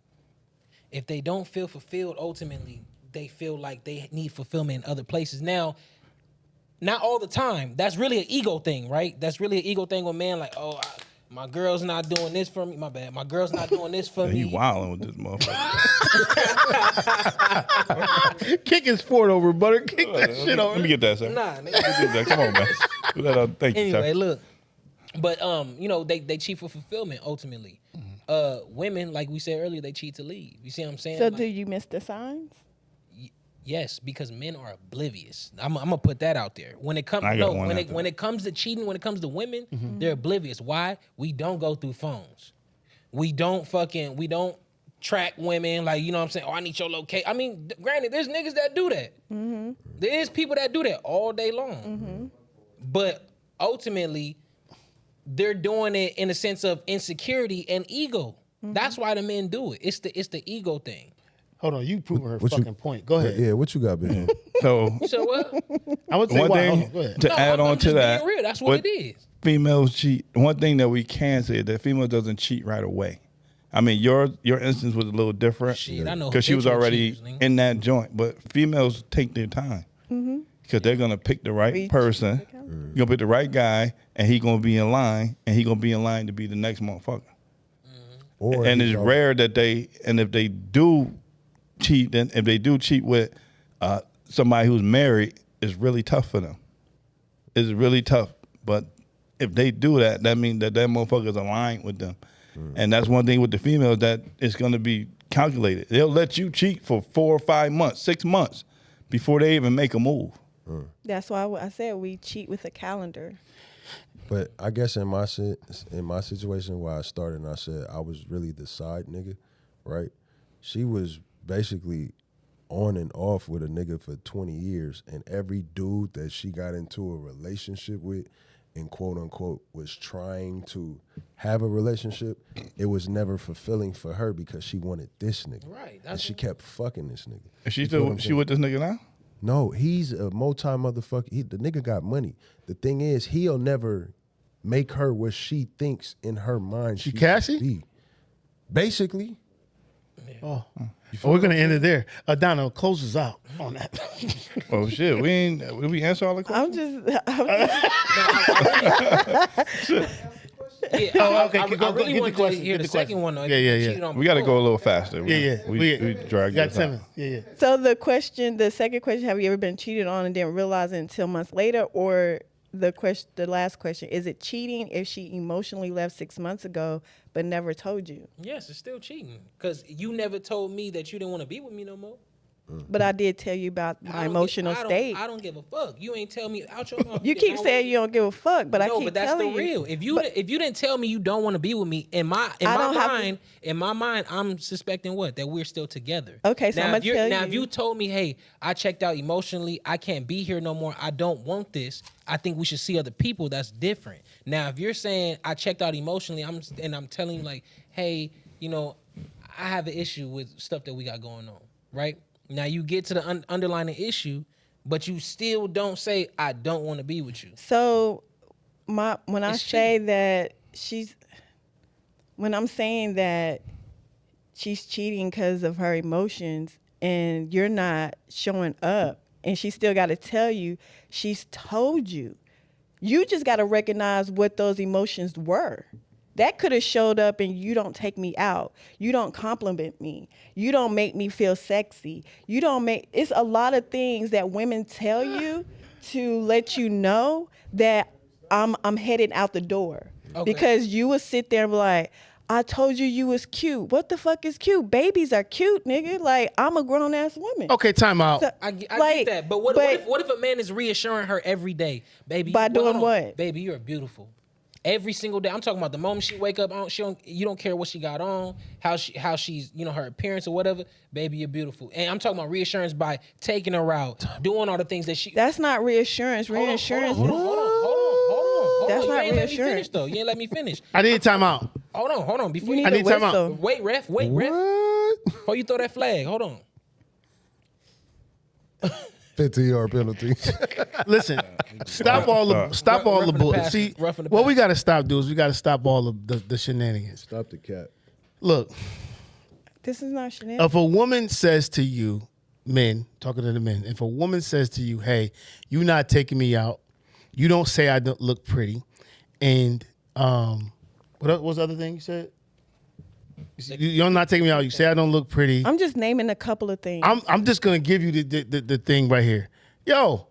If they don't feel fulfilled, ultimately, they feel like they need fulfillment in other places. Now, not all the time. That's really an ego thing, right? That's really an ego thing with men. Like, oh, my girl's not doing this for me. My bad. My girl's not doing this for he me. wilding with this motherfucker. Kick his fort over, Butter. Kick that shit over. Let me get that, sir. Nah, nigga. Let me get that. Come on, man. Do that, thank you, Anyway, sir. look. But they cheat for fulfillment ultimately. Women, like we said earlier, they cheat to leave. You see what I'm saying? So Like, do you miss the signs? yes, because men are oblivious. I'm gonna put that out there. When it comes I got one after when it comes to cheating, when it comes to women, they're oblivious. Why? We don't go through phones. We don't track women like, you know what I'm saying? Oh, I need your location. I mean, granted, there's niggas that do that. There is people that do that all day long. But ultimately, they're doing it in a sense of insecurity and ego. That's why the men do it. It's the ego thing. Hold on. You proving her What you- fucking point. Go ahead. Yeah, what you got, big? So So what? I would say one why. Hold thing on. Go ahead. to No, add I'm on to just that, being real. That's what it is. Females cheat. One thing that we can say is that female doesn't cheat right away. I mean, your instance was a little different Shit, I know because she was habitual already cheaters, nigga. in that joint. But females take their time because they're gonna pick the right Reach person. You're gonna pick the right guy, and he gonna be in line, and he gonna be in line to be the next motherfucker. Or And he it's go- rare that if they do cheat, then if they do cheat with somebody who's married, it's really tough for them. It's really tough. But if they do that, that means that motherfucker's aligned with them. And that's one thing with the females that it's going to be calculated. They'll let you cheat for 4 or 5 months, 6 months before they even make a move. That's why I said we cheat with a calendar. But I guess in my situation where I started, and I said I was really the side nigga, right? She was basically on and off with a nigga for 20 years, and every dude that she got into a relationship with and quote unquote was trying to have a relationship, it was never fulfilling for her because she wanted this nigga. Right. And she kept fucking this nigga. And she You feel what still I'm she saying? with this nigga now? No, he's a multi-motherfucker. The nigga got money. The thing is, he'll never make her what she thinks in her mind She should Cassie? be. Basically. Oh, we're gonna end it there. Donna, close us out on that. Oh shit, we answer all the questions. Yeah, Oh, okay, I go- really get the wanted question, to hear get the the second question. one. Though. Yeah. Cheated on We got to before. go a little faster. We dragged got this 10 out. minutes. Yeah. So the second question, have you ever been cheated on and didn't realize it until months later? Or the last question, is it cheating if she emotionally left 6 months ago but never told you? Yes, it's still cheating because you never told me that you didn't want to be with me no more. But I did tell you about my emotional state. I don't give a fuck. You ain't tell me out your mouth. You keep saying you don't give a fuck, but I keep but that's telling the real. If you didn't tell me you don't want to be with me, in my mind, I'm suspecting what? That we're still together. Okay, so now, I'm gonna tell now you. if you told me, hey, I checked out emotionally, I can't be here no more, I don't want this, I think we should see other people, that's different. Now if you're saying I checked out emotionally, I'm telling you like, hey, I have an issue with stuff that we got going on, right? Now you get to the underlying issue, but you still don't say I don't want to be with you. So when I'm saying that she's cheating because of her emotions and you're not showing up and she still got to tell you, she's told you. You just got to recognize what those emotions were. That could have showed up and you don't take me out. You don't compliment me. You don't make me feel sexy. It's a lot of things that women tell you to let you know that I'm heading out the door. Okay. Because you would sit there and be like, I told you was cute. What the fuck is cute? Babies are cute, nigga. Like, I'm a grown ass woman. Okay, time out. So, I get that. But what if a man is reassuring her every day, baby? By doing what? Baby, you're beautiful. Every single day. I'm talking about the moment she wake up. You don't care what she got on, how she's, her appearance or whatever. Baby, you're beautiful. And I'm talking about reassurance by taking her out, doing all the things that she. That's not reassurance. Reassurance. Hold on. That's not reassurance. You ain't let me finish reassurance. though. You ain't let me finish. I need time out. Hold on. Before You I need need a time out. whistle. wait, ref. Before you throw that flag, hold on. 15-yard penalty. Listen, stop all the Roughing the bullshit. passer, See, roughing the what we passer. got to stop do is we got to stop all of the shenanigans. Stop the cat. Look, This is not shenanigans. if a woman says to you, men, talking to the men, if a woman says to you, hey, you not taking me out, you don't say I don't look pretty, and what was the other thing you said? You're not taking me out. You say I don't look pretty. I'm just naming a couple of things. I'm just gonna give you the thing right here. Yo,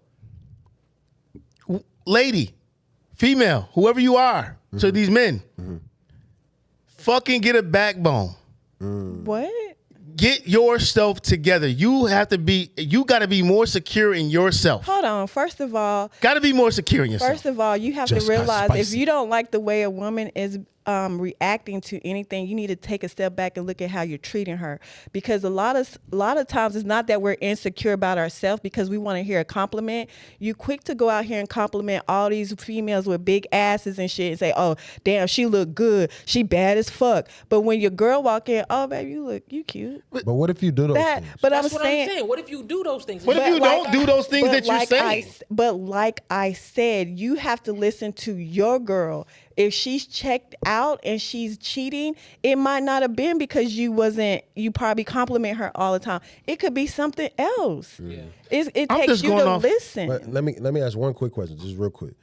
lady, female, whoever you are, to these men, fucking get a backbone. What? Get yourself together. You got to be more secure in yourself. Hold on. First of all, Got to be more secure in yourself. First of all, you have Just to got realize if spicy. you don't like the way a woman is reacting to anything, you need to take a step back and look at how you're treating her. Because a lot of times it's not that we're insecure about ourselves because we want to hear a compliment. You quick to go out here and compliment all these females with big asses and shit and say, "Oh, damn, she look good. She bad as fuck." But when your girl walk in, "Oh, baby, you cute." But what if you do those things? But That's I'm what saying, I'm saying. What if you do those things? What if you don't do those things that you're like saying? But like I said, you have to listen to your girl. If she's checked out and she's cheating, it might not have been because you probably compliment her all the time. It could be something else. Yeah. It I'm takes just you going to off- listen. But let me ask one quick question, just real quick.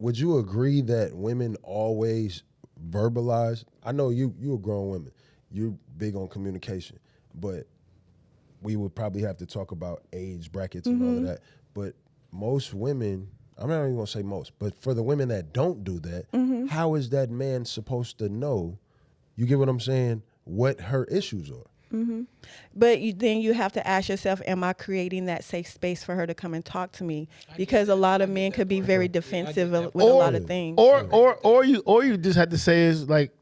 Would you agree that women always verbalize? I know you a grown woman. You're big on communication, but we would probably have to talk about age brackets and all of that. But most women, I'm not even gonna say most, but for the women that don't do that, how is that man supposed to know? You get what I'm saying? What her issues are. But then you have to ask yourself, am I creating that safe space for her to come and talk to me? Because a lot of men could be very defensive with a lot of things. Or you just have to say is like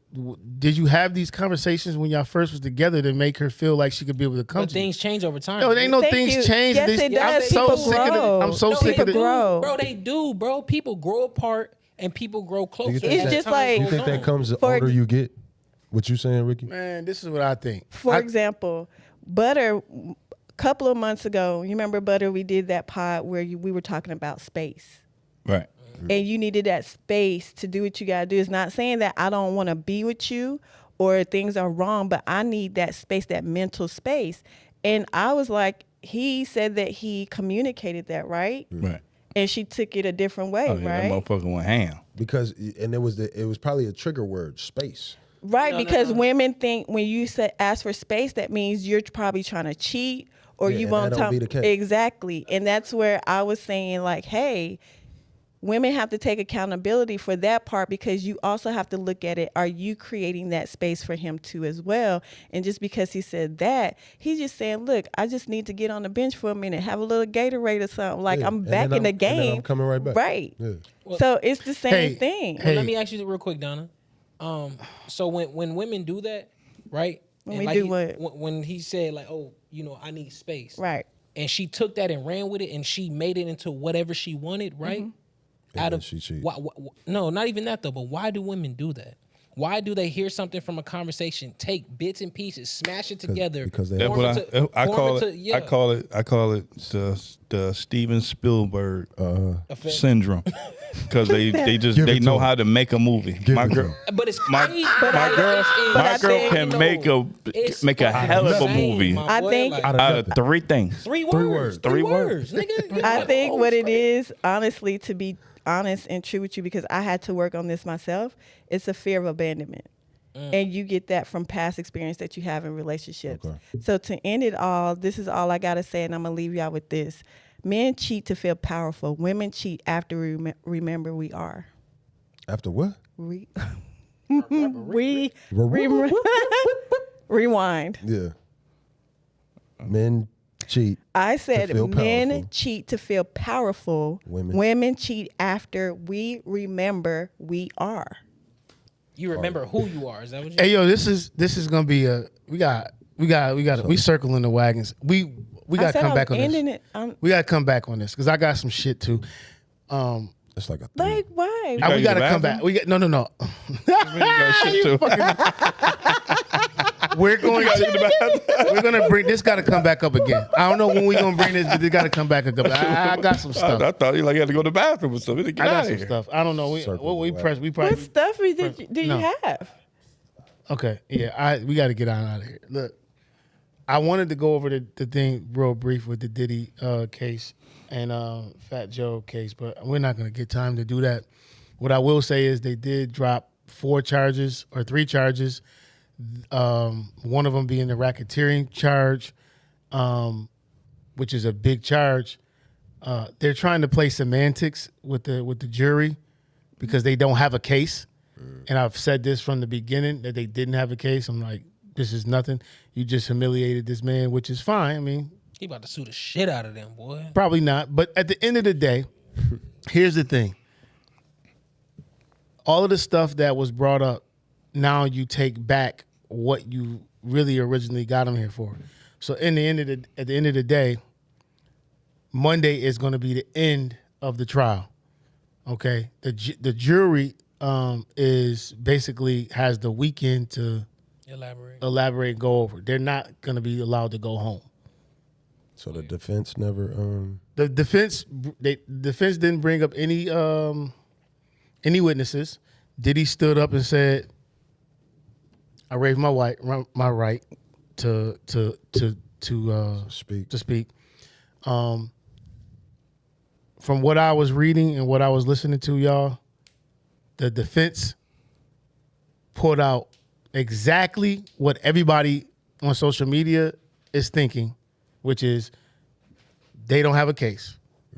did you have these conversations when y'all first was together to make her feel like she could be able to come But to you? things change over time. No, it ain't no Thank things you. change. Yes, This- it does. I'm so People sick of grow. it. I'm so No, sick they of it. do, grow. bro. They do, bro. People grow apart and people grow closer. You think It's that- just as time like- You goes think that on. comes the For older ex- you get? What you saying, Ricky? Man, this is what I think. For example, Butter, a couple of months ago, you remember Butter, we did that pod where we were talking about space. Right. And you needed that space to do what you got to do. It's not saying that I don't want to be with you or things are wrong, but I need that space, that mental space. And I was like, he said that he communicated that, right? Right. And she took it a different way, Oh, yeah, right? that motherfucker went ham. Because it was probably a trigger word, space. Right, No, because no. women think when you say ask for space, that means you're probably trying to cheat or Yeah, you and won't that don't be the case. Exactly. And that's where I was saying, like, hey, women have to take accountability for that part because you also have to look at it. Are you creating that space for him too as well? And just because he said that, he's just saying, look, I just need to get on the bench for a minute, have a little Gatorade or something. Like Yeah, I'm and back then in the and then game. I'm coming right back. Right. Yeah. So it's the same Hey, thing. hey. Let me ask you real quick, Donna. So when women do that, right? When and we like do he- what? When he said like, oh, I need space. Right. And she took that and ran with it, and she made it into whatever she wanted, right? Mm-hmm. And then she cheated. No, not even that though. But why do women do that? Why do they hear something from a conversation, take bits and pieces, smash it together? because they That's form what it to- I form call it it. to- yeah. I call it the Steven Spielberg Effect. syndrome, because they Give it they to know him. how to make a movie. My it to girl, him. But it's my crazy. my girl, but I my girl think- can It's make a hell of a insane, movie my I boy. think- Like, Out out of nothing. three things. three Three words. words. Three Three words, words. nigga. I think Oh, what it straight. is, honestly, to be honest and true with you, because I had to work on this myself, it's a fear of abandonment. And you get that from past experience that you have in relationships. Okay. So to end it all, this is all I got to say, and I'm going to leave y'all with this. Men cheat to feel powerful. Women cheat after we remember we are. After what? Rewind. Yeah. Men cheat. I said feel men powerful. cheat to feel powerful. Women. Women cheat after we remember we are. You remember who you are. Is that what you Hey yo, this is gonna be we circling the wagons. We I gotta said come I'm back on ending this. it. We gotta come back on this because I got some shit too. It's like a Like, why? gotta We use the gotta come bathroom? back. We got no. Shit, too. We're gonna bring this. Got to come back up again. I don't know when we gonna bring this, but it got to come back up. I got some stuff. I thought he had to go to the bathroom or something. Get I got out some of here. stuff. I don't know. Circle We the press. We What probably stuff do you No. have? okay. Yeah, we got to get out of here. Look, I wanted to go over the thing real brief with the Diddy case and Fat Joe case, but we're not gonna get time to do that. What I will say is they did drop 3 charges. One of them being the racketeering charge, which is a big charge. They're trying to play semantics with the jury because they don't have a case. And I've said this from the beginning that they didn't have a case. I'm like, this is nothing. You just humiliated this man, which is fine. I mean, He about to sue the shit out of them, boy. probably not. But at the end of the day, here's the thing. All of the stuff that was brought up, now you take back what you really originally got him here for. So at the end of the day, Monday is going to be the end of the trial. Okay, the jury is basically has the weekend to elaborate and go over. They're not going to be allowed to go home. So the defense never. The defense didn't bring up any witnesses. Diddy stood up and said, "I raised my right to Speak. to speak." From what I was reading and what I was listening to, y'all, the defense put out exactly what everybody on social media is thinking, which is they don't have a case.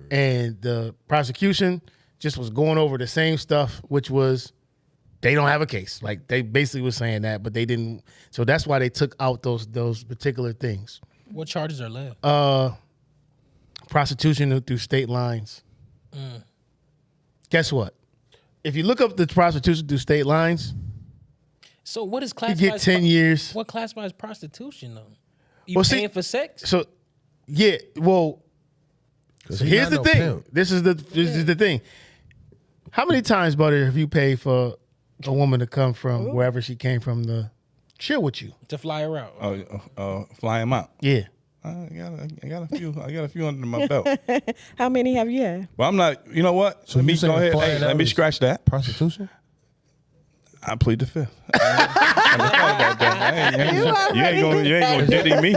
And the prosecution just was going over the same stuff, which was they don't have a case. Like they basically was saying that, but they didn't. So that's why they took out those particular things. What charges are left? Prostitution through state lines. Guess what? If you look up the prostitution through state lines, So what is You classified? get 10 years. What classifies prostitution though? You Well, see- paying for sex? So, yeah, well, 'Cause so he here's not the no thing. pimp. This is the thing. How many times, Butter, have you paid for a woman to come from wherever she came from to chill with you? To fly her out. Fly him out. Yeah. I got a few. I got a few under my belt. How many have you had? Well, I'm not. You know what? So Let me you go saying ahead. flying Hey, out let me is scratch that. Prostitution? I plead the fifth. I never thought about that. You ain't gonna diddy me.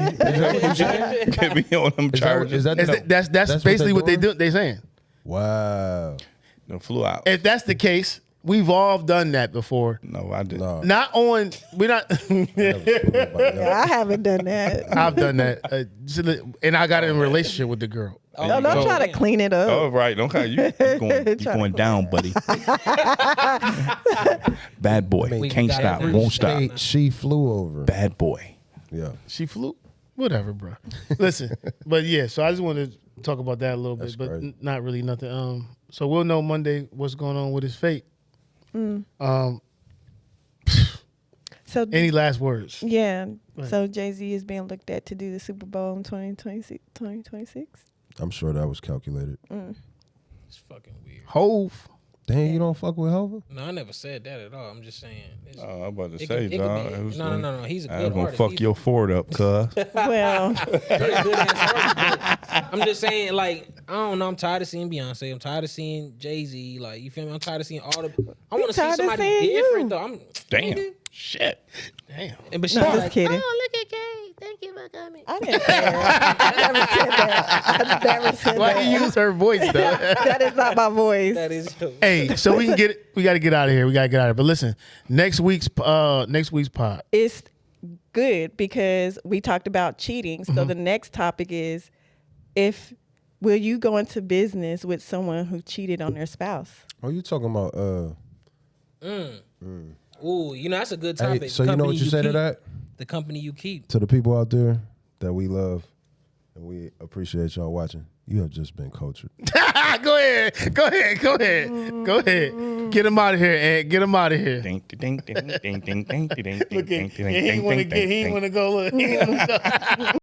Get me on them charges. That's basically what they do. They saying. Wow. No, flew out. If that's the case, we've all done that before. No, I didn't. No. Not on. We're not. I haven't done that. I've done that, and I got in a relationship with the girl. No, don't try to clean it up. Oh, right. Okay, you going down, buddy. Bad boy. We Can't got stop. it. Won't stop. She flew over. Bad boy. Yeah. She flew. Whatever, bro. Listen, but yeah. So I just wanted to talk about that a little That's bit, but crazy. not really nothing. So we'll know Monday what's going on with his fate. So Any last words? yeah. ahead. So Jay-Z is being looked at to do the Super Bowl in 2026. I'm sure that was calculated. It's fucking weird. Hove. Dang, you don't fuck with Hova? No, I never said that at all. I'm just saying. I'm about to It say, could- it could dog. be- it was no, gonna- no, no. He's a I good was gonna artist. fuck He's- your Ford up, cuz. Well, He's a good ass artist, but I'm just saying, like, I don't know. I'm tired of seeing Beyonce. I'm tired of seeing Jay-Z. Like, you feel me? I'm tired of seeing all the. I want to see tired of somebody seeing different, you. though. I'm Damn. nigga. Shit. Damn. And but she no, was just like, kidding. oh, look at Kay. Thank you for coming. I didn't say that. I never said that. I never said Why that. you use her voice though? That is not my voice. That is. Hey, so we can get it. We got to get out of here. We got to get out of here. But listen, next week's pod. It's good because we talked about cheating. So the next topic is will you go into business with someone who cheated on their spouse? Oh, you talking about Ooh, you know that's a good topic. hey, so you know what you said to keep. that? The company you keep. To the people out there that we love and we appreciate y'all watching, you have just been cultured. Go ahead. Get him out of here, Ed. Get him out of here. Ding, ding, ding, ding, ding, ding, ding, ding, Look ding, at ding, he ain't ding, want to ding, get. He ding, ain't want to go. Look. He ain't wanna go.